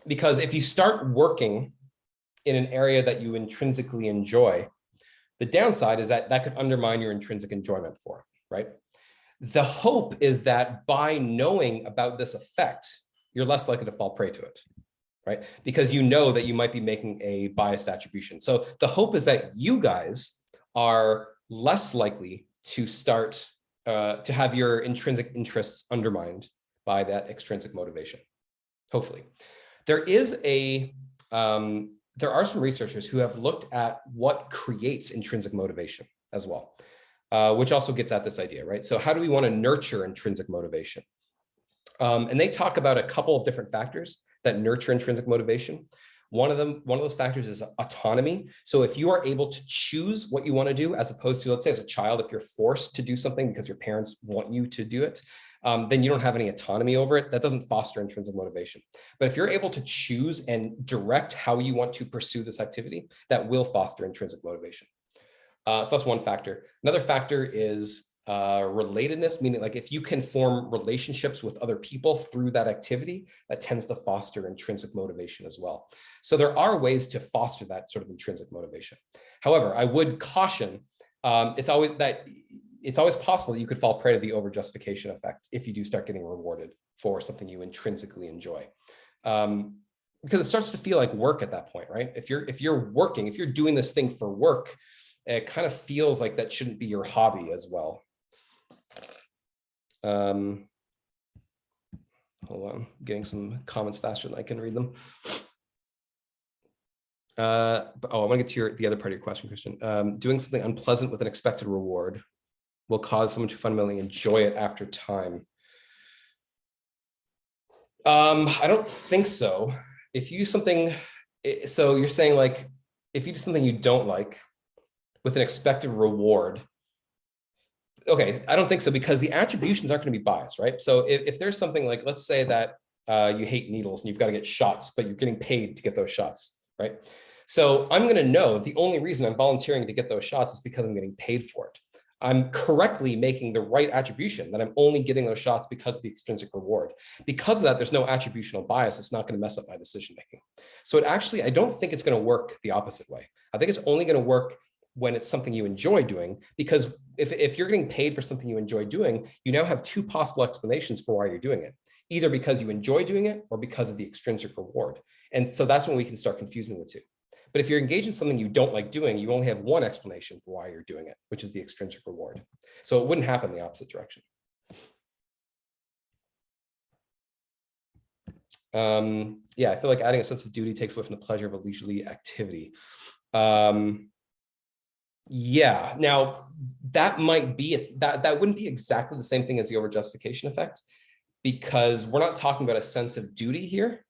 because if you start working in an area that you intrinsically enjoy, the downside is that could undermine your intrinsic enjoyment for it, right? The hope is that by knowing about this effect, you're less likely to fall prey to it, right? Because you know that you might be making a biased attribution. So the hope is that you guys are less likely to start to have your intrinsic interests undermined by that extrinsic motivation, hopefully. There are some researchers who have looked at what creates intrinsic motivation as well, which also gets at this idea, right? So how do we want to nurture intrinsic motivation? And they talk about a couple of different factors that nurture intrinsic motivation. One of those factors is autonomy. So if you are able to choose what you want to do, as opposed to, let's say as a child, if you're forced to do something because your parents want you to do it, then you don't have any autonomy over it. That doesn't foster intrinsic motivation. But if you're able to choose and direct how you want to pursue this activity, that will foster intrinsic motivation. So that's one factor. Another factor is relatedness, meaning like if you can form relationships with other people through that activity, that tends to foster intrinsic motivation as well. So there are ways to foster that sort of intrinsic motivation. However, I would caution, it's always possible that you could fall prey to the over-justification effect if you do start getting rewarded for something you intrinsically enjoy. Because it starts to feel like work at that point, right? If you're working, if you're doing this thing for work, it kind of feels like that shouldn't be your hobby as well. Hold on, I'm getting some comments faster than I can read them. I want to get to the other part of your question, Christian. Doing something unpleasant with an expected reward will cause someone to fundamentally enjoy it after time. I don't think so. If you do something, so you're saying like, if you do something you don't like with an expected reward, okay, I don't think so, because the attributions aren't going to be biased, right? So if there's something like, let's say that you hate needles and you've got to get shots, but you're getting paid to get those shots, right? So I'm going to know the only reason I'm volunteering to get those shots is because I'm getting paid for it. I'm correctly making the right attribution that I'm only getting those shots because of the extrinsic reward. Because of that, there's no attributional bias. It's not going to mess up my decision making. So I don't think it's going to work the opposite way. I think it's only going to work when it's something you enjoy doing, because if you're getting paid for something you enjoy doing, you now have two possible explanations for why you're doing it, either because you enjoy doing it or because of the extrinsic reward. And so that's when we can start confusing the two. But if you're engaged in something you don't like doing, you only have one explanation for why you're doing it, which is the extrinsic reward. So it wouldn't happen in the opposite direction. Yeah, I feel like adding a sense of duty takes away from the pleasure of a leisurely activity. Yeah, now that might be, that wouldn't be exactly the same thing as the over-justification effect, because we're not talking about a sense of duty here.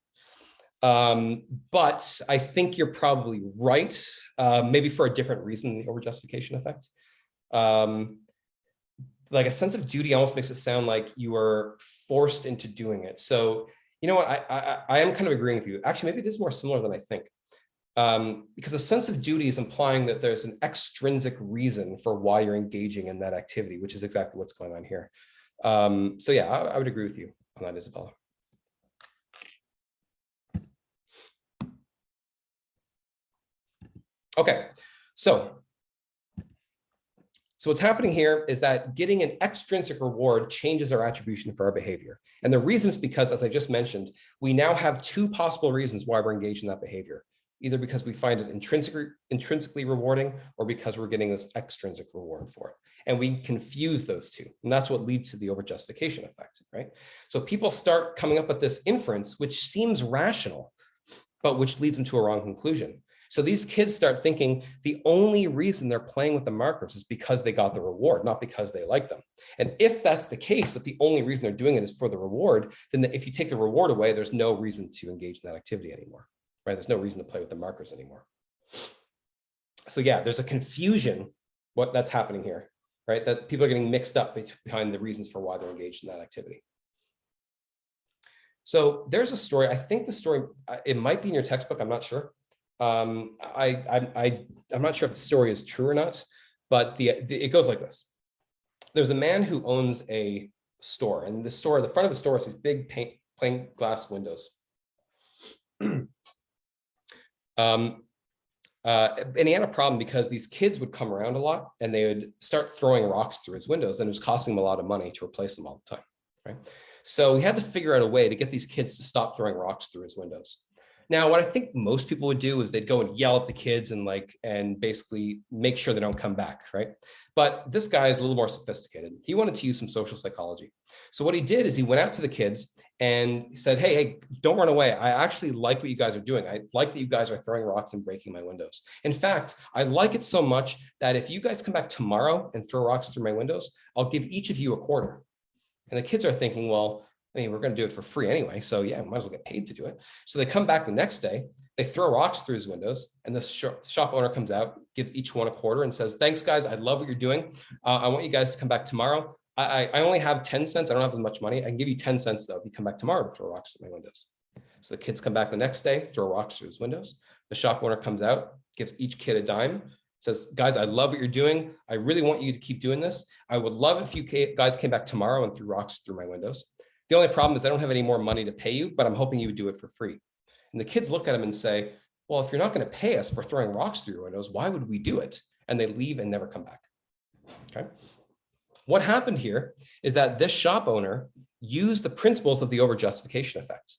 But I think you're probably right, maybe for a different reason than the over-justification effect. Like a sense of duty almost makes it sound like you are forced into doing it. So, you know what, I am kind of agreeing with you. Actually, maybe it is more similar than I think. Because a sense of duty is implying that there's an extrinsic reason for why you're engaging in that activity, which is exactly what's going on here. So yeah, I would agree with you on that, Isabella. Okay, so what's happening here is that getting an extrinsic reward changes our attribution for our behavior. And the reason is because, as I just mentioned, we now have two possible reasons why we're engaged in that behavior, either because we find it intrinsically rewarding or because we're getting this extrinsic reward for it. And we confuse those two. And that's what leads to the over-justification effect, right? So people start coming up with this inference, which seems rational, but which leads them to a wrong conclusion. So these kids start thinking the only reason they're playing with the markers is because they got the reward, not because they like them. And if that's the case, that the only reason they're doing it is for the reward, then if you take the reward away, there's no reason to engage in that activity anymore, right? There's no reason to play with the markers anymore. So yeah, there's a confusion what that's happening here, right? That people are getting mixed up behind the reasons for why they're engaged in that activity. So there's a story, I think the story, it might be in your textbook, I'm not sure. I'm not sure if the story is true or not, but it goes like this. There's a man who owns a store, and the store, the front of the store is these big plain glass windows. And he had a problem because these kids would come around a lot and they would start throwing rocks through his windows, and it was costing him a lot of money to replace them all the time, right? So we had to figure out a way to get these kids to stop throwing rocks through his windows. Now, what I think most people would do is they'd go and yell at the kids and basically make sure they don't come back, right? But this guy is a little more sophisticated. He wanted to use some social psychology. So what he did is he went out to the kids and he said, hey, don't run away. I actually like what you guys are doing. I like that you guys are throwing rocks and breaking my windows. In fact, I like it so much that if you guys come back tomorrow and throw rocks through my windows, I'll give each of you a quarter. And the kids are thinking, well, I mean, we're going to do it for free anyway. So yeah, we might as well get paid to do it. So they come back the next day, they throw rocks through his windows, and the shop owner comes out, gives each one a quarter and says, thanks guys, I love what you're doing. I want you guys to come back tomorrow. I only have 10 cents. I don't have as much money. I can give you 10 cents though if you come back tomorrow to throw rocks through my windows. So the kids come back the next day, throw rocks through his windows. The shop owner comes out, gives each kid a dime, Says, guys, I love what you're doing. I really want you to keep doing this. I would love if you guys came back tomorrow and threw rocks through my windows. The only problem is I don't have any more money to pay you, but I'm hoping you would do it for free. And the kids look at him and say, well, if you're not going to pay us for throwing rocks through your windows, why would we do it? And they leave and never come back. Okay. What happened here is that this shop owner used the principles of the overjustification effect.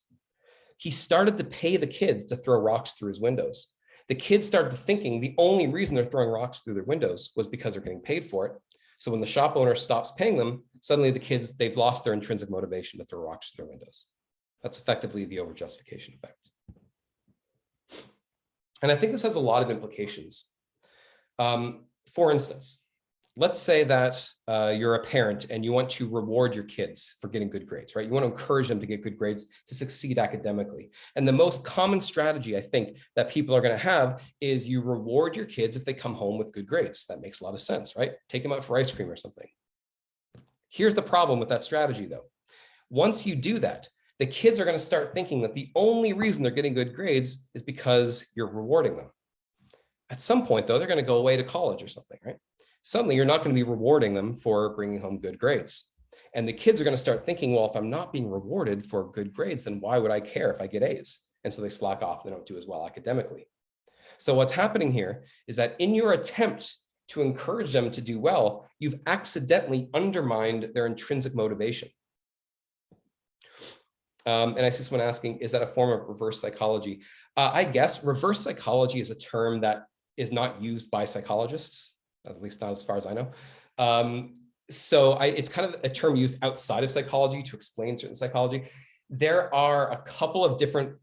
He started to pay the kids to throw rocks through his windows. The kids started thinking the only reason they're throwing rocks through their windows was because they're getting paid for it. So when the shop owner stops paying them, suddenly the kids, they've lost their intrinsic motivation to throw rocks through their windows. That's effectively the overjustification effect. And I think this has a lot of implications. For instance, let's say that you're a parent and you want to reward your kids for getting good grades, right? You want to encourage them to get good grades, to succeed academically. And the most common strategy I think that people are going to have is you reward your kids if they come home with good grades. That makes a lot of sense, right? Take them out for ice cream or something. Here's the problem with that strategy though. Once you do that, the kids are going to start thinking that the only reason they're getting good grades is because you're rewarding them. At some point though, they're going to go away to college or something, right? Suddenly you're not going to be rewarding them for bringing home good grades. And the kids are going to start thinking, well, if I'm not being rewarded for good grades, then why would I care if I get A's? And so they slack off, they don't do as well academically. So what's happening here is that in your attempt to encourage them to do well, you've accidentally undermined their intrinsic motivation. And I see someone asking, is that a form of reverse psychology? I guess reverse psychology is a term that is not used by psychologists, at least not as far as I know. It's kind of a term used outside of psychology to explain certain psychology. There are a couple of different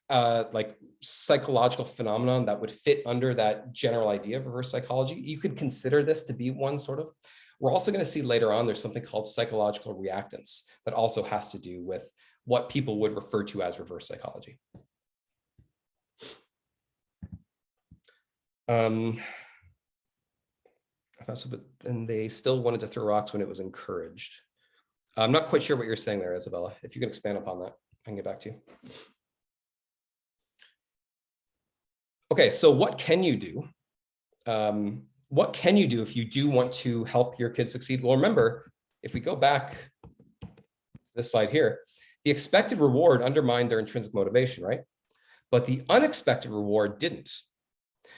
like psychological phenomenon that would fit under that general idea of reverse psychology. You could consider this to be one sort of. We're also going to see later on, there's something called psychological reactance that also has to do with what people would refer to as reverse psychology. And they still wanted to throw rocks when it was encouraged. I'm not quite sure what you're saying there, Isabella. If you can expand upon that, I can get back to you. Okay, so what can you do? What can you do if you do want to help your kids succeed? Well, remember, if we go back to this slide here, the expected reward undermined their intrinsic motivation, right? But the unexpected reward didn't.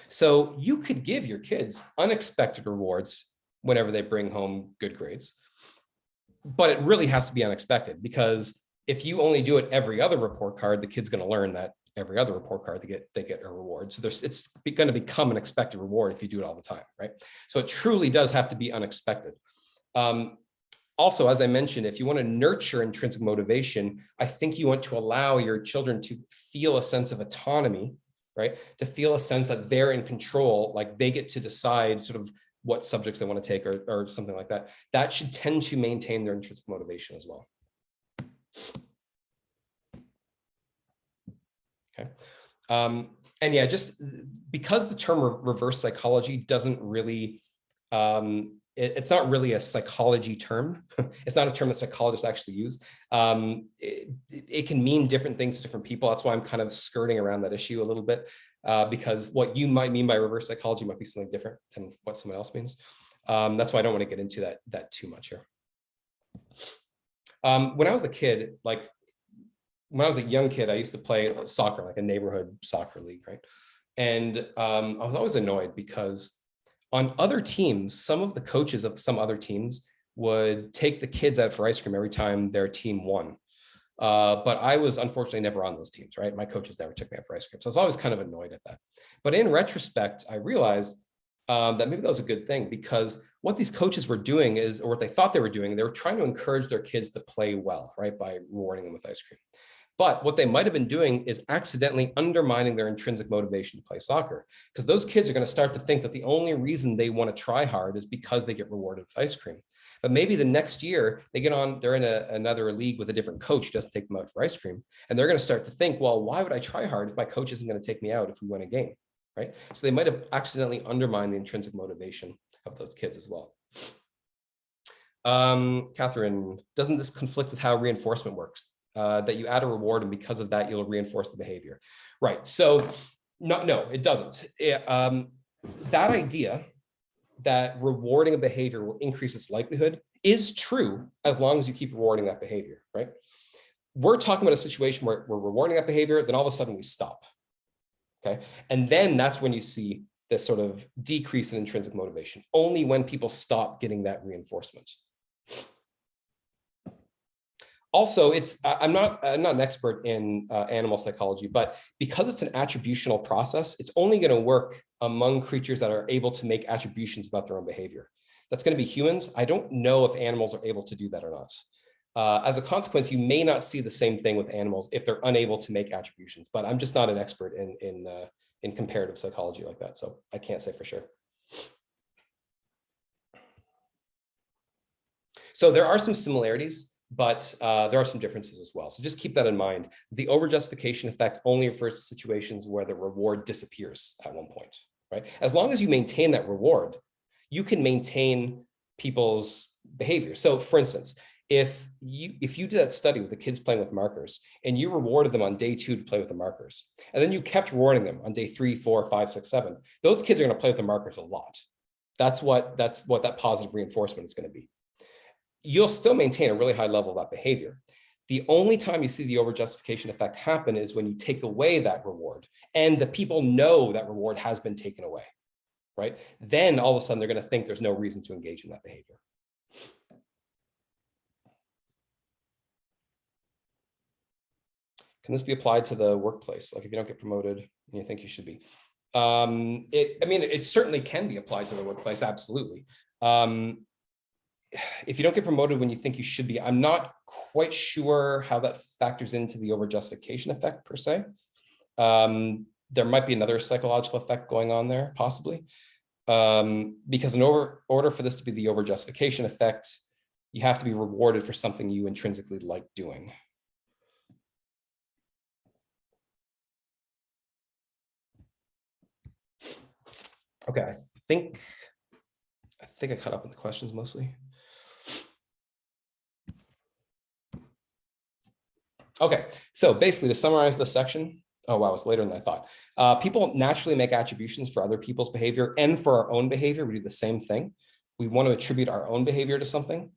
So you could give your kids unexpected rewards whenever they bring home good grades, but it really has to be unexpected, because if you only do it every other report card, the kid's going to learn that every other report card they get a reward. So it's going to become an expected reward if you do it all the time, right? So it truly does have to be unexpected. Also, as I mentioned, if you want to nurture intrinsic motivation, I think you want to allow your children to feel a sense of autonomy, right? To feel a sense that they're in control, like they get to decide sort of what subjects they want to take or something like that. That should tend to maintain their intrinsic motivation as well. Okay. And yeah, just because the term reverse psychology doesn't really, it's not really a psychology term. It's not a term that psychologists actually use. It can mean different things to different people. That's why I'm kind of skirting around that issue a little bit, because what you might mean by reverse psychology might be something different than what someone else means. That's why I don't want to get into that too much here. When I was a kid, when I was a young kid, I used to play soccer, like a neighborhood soccer league, right? And I was always annoyed because on other teams, some of the coaches of some other teams would take the kids out for ice cream every time their team won. But I was unfortunately never on those teams, right? My coaches never took me out for ice cream. So I was always kind of annoyed at that. But in retrospect, I realized that maybe that was a good thing, because what these coaches were doing is, or what they thought they were doing, they were trying to encourage their kids to play well, right? By rewarding them with ice cream. But what they might have been doing is accidentally undermining their intrinsic motivation to play soccer, because those kids are going to start to think that the only reason they want to try hard is because they get rewarded with ice cream. But maybe the next year they're in another league with a different coach who doesn't take them out for ice cream. And they're going to start to think, well, why would I try hard if my coach isn't going to take me out if we win a game, right? So they might have accidentally undermined the intrinsic motivation of those kids as well. Catherine, doesn't this conflict with how reinforcement works? That you add a reward and because of that, you'll reinforce the behavior. Right, so no, it doesn't. that idea that rewarding a behavior will increase its likelihood is true as long as you keep rewarding that behavior, right? We're talking about a situation where we're rewarding that behavior, then all of a sudden we stop, okay? And then that's when you see this sort of decrease in intrinsic motivation, only when people stop getting that reinforcement. Also, I'm not an expert in animal psychology, but because it's an attributional process, it's only going to work among creatures that are able to make attributions about their own behavior. That's going to be humans. I don't know if animals are able to do that or not. As a consequence, you may not see the same thing with animals if they're unable to make attributions, but I'm just not an expert in comparative psychology like that, so I can't say for sure. So there are some similarities, but there are some differences as well. So just keep that in mind. The overjustification effect only refers to situations where the reward disappears at one point, right? As long as you maintain that reward, you can maintain people's behavior. So for instance, if you did that study with the kids playing with markers and you rewarded them on day 2 to play with the markers, and then you kept rewarding them on day 3, 4, 5, 6, 7, those kids are going to play with the markers a lot. That's what that positive reinforcement is going to be. You'll still maintain a really high level of that behavior. The only time you see the overjustification effect happen is when you take away that reward and the people know that reward has been taken away, right? Then all of a sudden they're going to think there's no reason to engage in that behavior. Can this be applied to the workplace? Like if you don't get promoted and you think you should be? I mean, it certainly can be applied to the workplace, absolutely. If you don't get promoted when you think you should be, I'm not quite sure how that factors into the overjustification effect per se. There might be another psychological effect going on there, possibly. Because in order for this to be the overjustification effect, you have to be rewarded for something you intrinsically like doing. Okay, I think I caught up with the questions mostly. Okay, so basically to summarize this section, oh wow, it's later than I thought. People naturally make attributions for other people's behavior and for our own behavior. We do the same thing. We want to attribute our own behavior to something.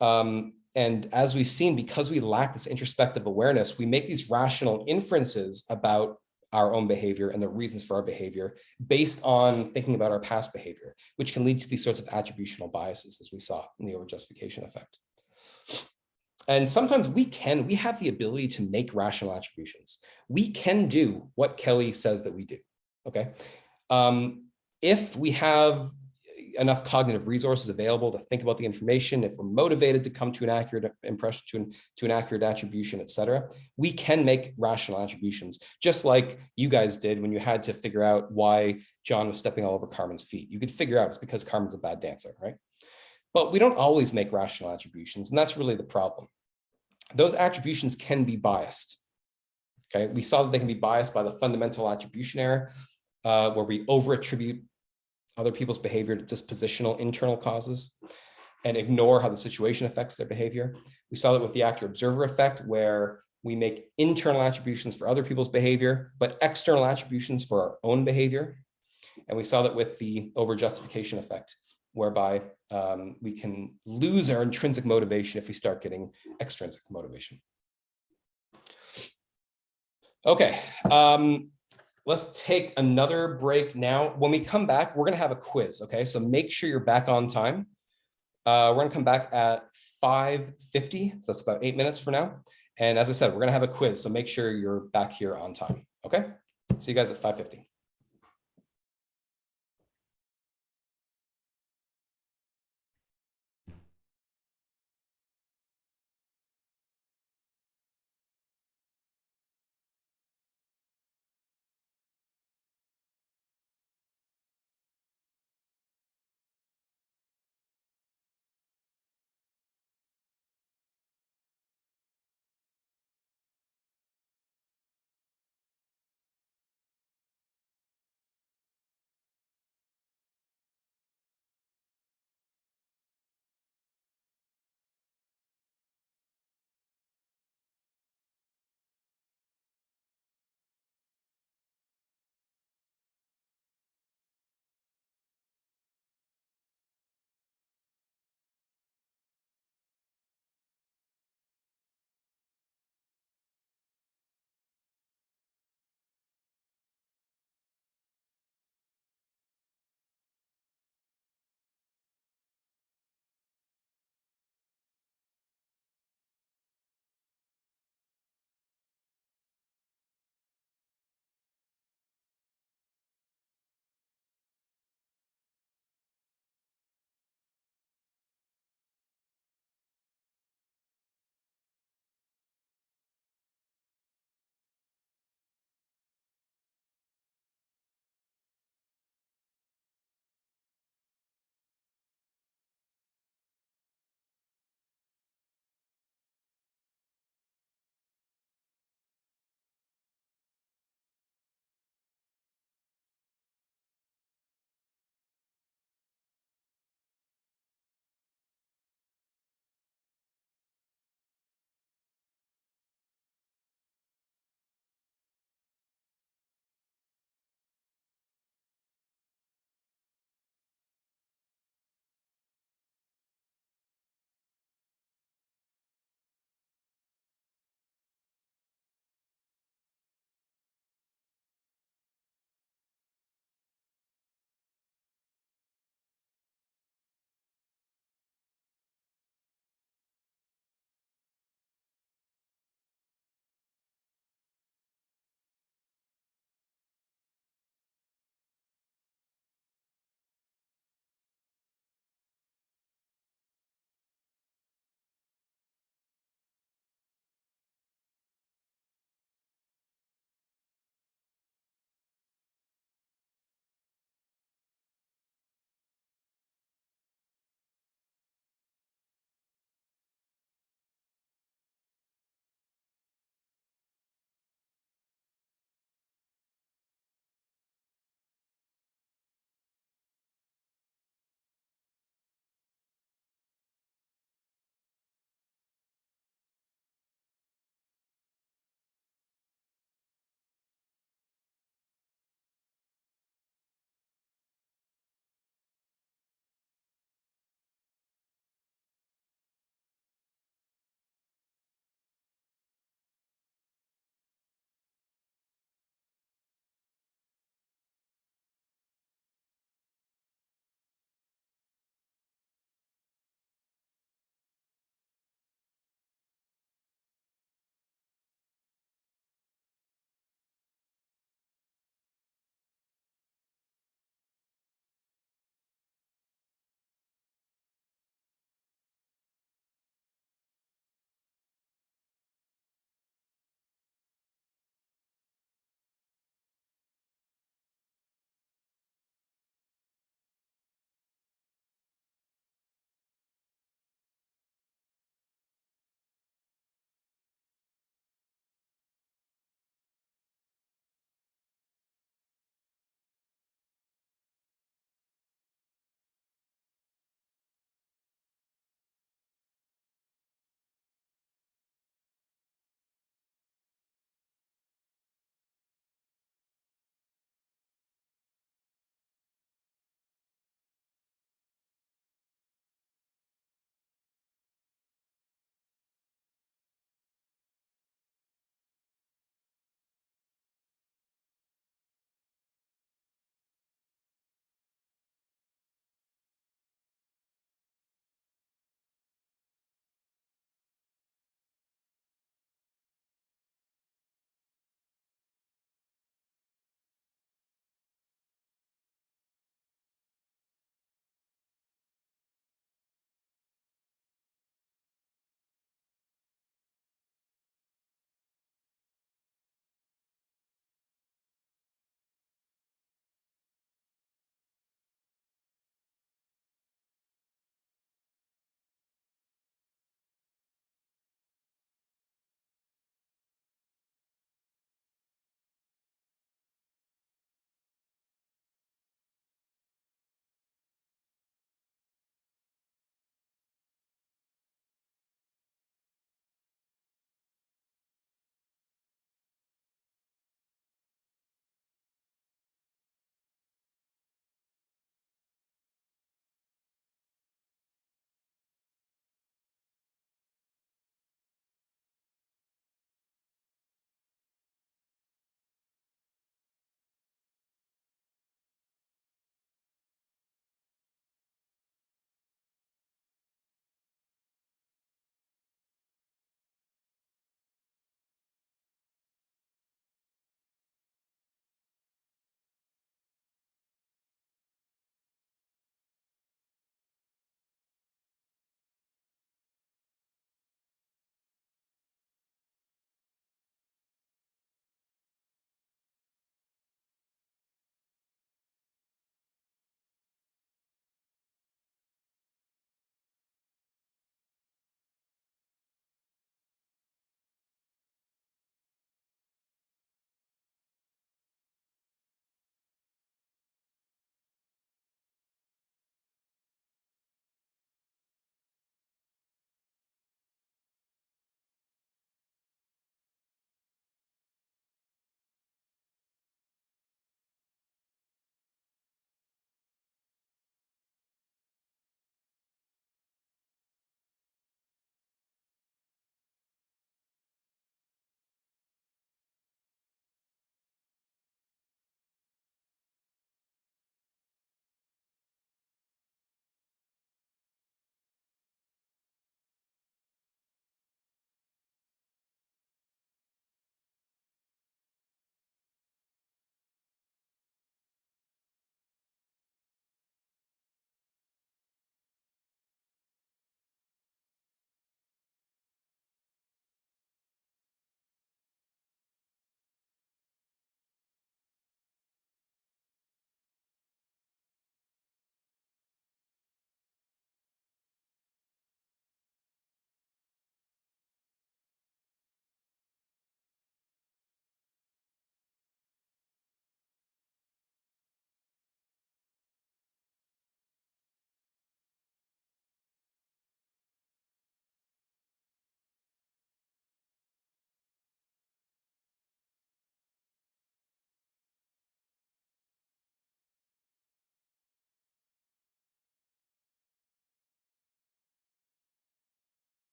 And as we've seen, because we lack this introspective awareness, we make these rational inferences about our own behavior and the reasons for our behavior based on thinking about our past behavior, which can lead to these sorts of attributional biases, as we saw in the overjustification effect. And sometimes we have the ability to make rational attributions. We can do what Kelly says that we do, okay? If we have enough cognitive resources available to think about the information, if we're motivated to come to an accurate impression, to an accurate attribution, et cetera, we can make rational attributions, just like you guys did when you had to figure out why John was stepping all over Carmen's feet. You could figure out it's because Carmen's a bad dancer, right? But we don't always make rational attributions, and that's really the problem. Those attributions can be biased. Okay, we saw that they can be biased by the fundamental attribution error, where we over-attribute other people's behavior to dispositional internal causes and ignore how the situation affects their behavior. We saw that with the actor-observer effect, where we make internal attributions for other people's behavior, but external attributions for our own behavior. And we saw that with the overjustification effect, whereby we can lose our intrinsic motivation if we start getting extrinsic motivation. Okay, let's take another break now. When we come back, we're gonna have a quiz, okay? So make sure you're back on time. We're gonna come back at 5:50, so that's about 8 minutes from now. And as I said, we're gonna have a quiz, so make sure you're back here on time, okay? See you guys at 5:50.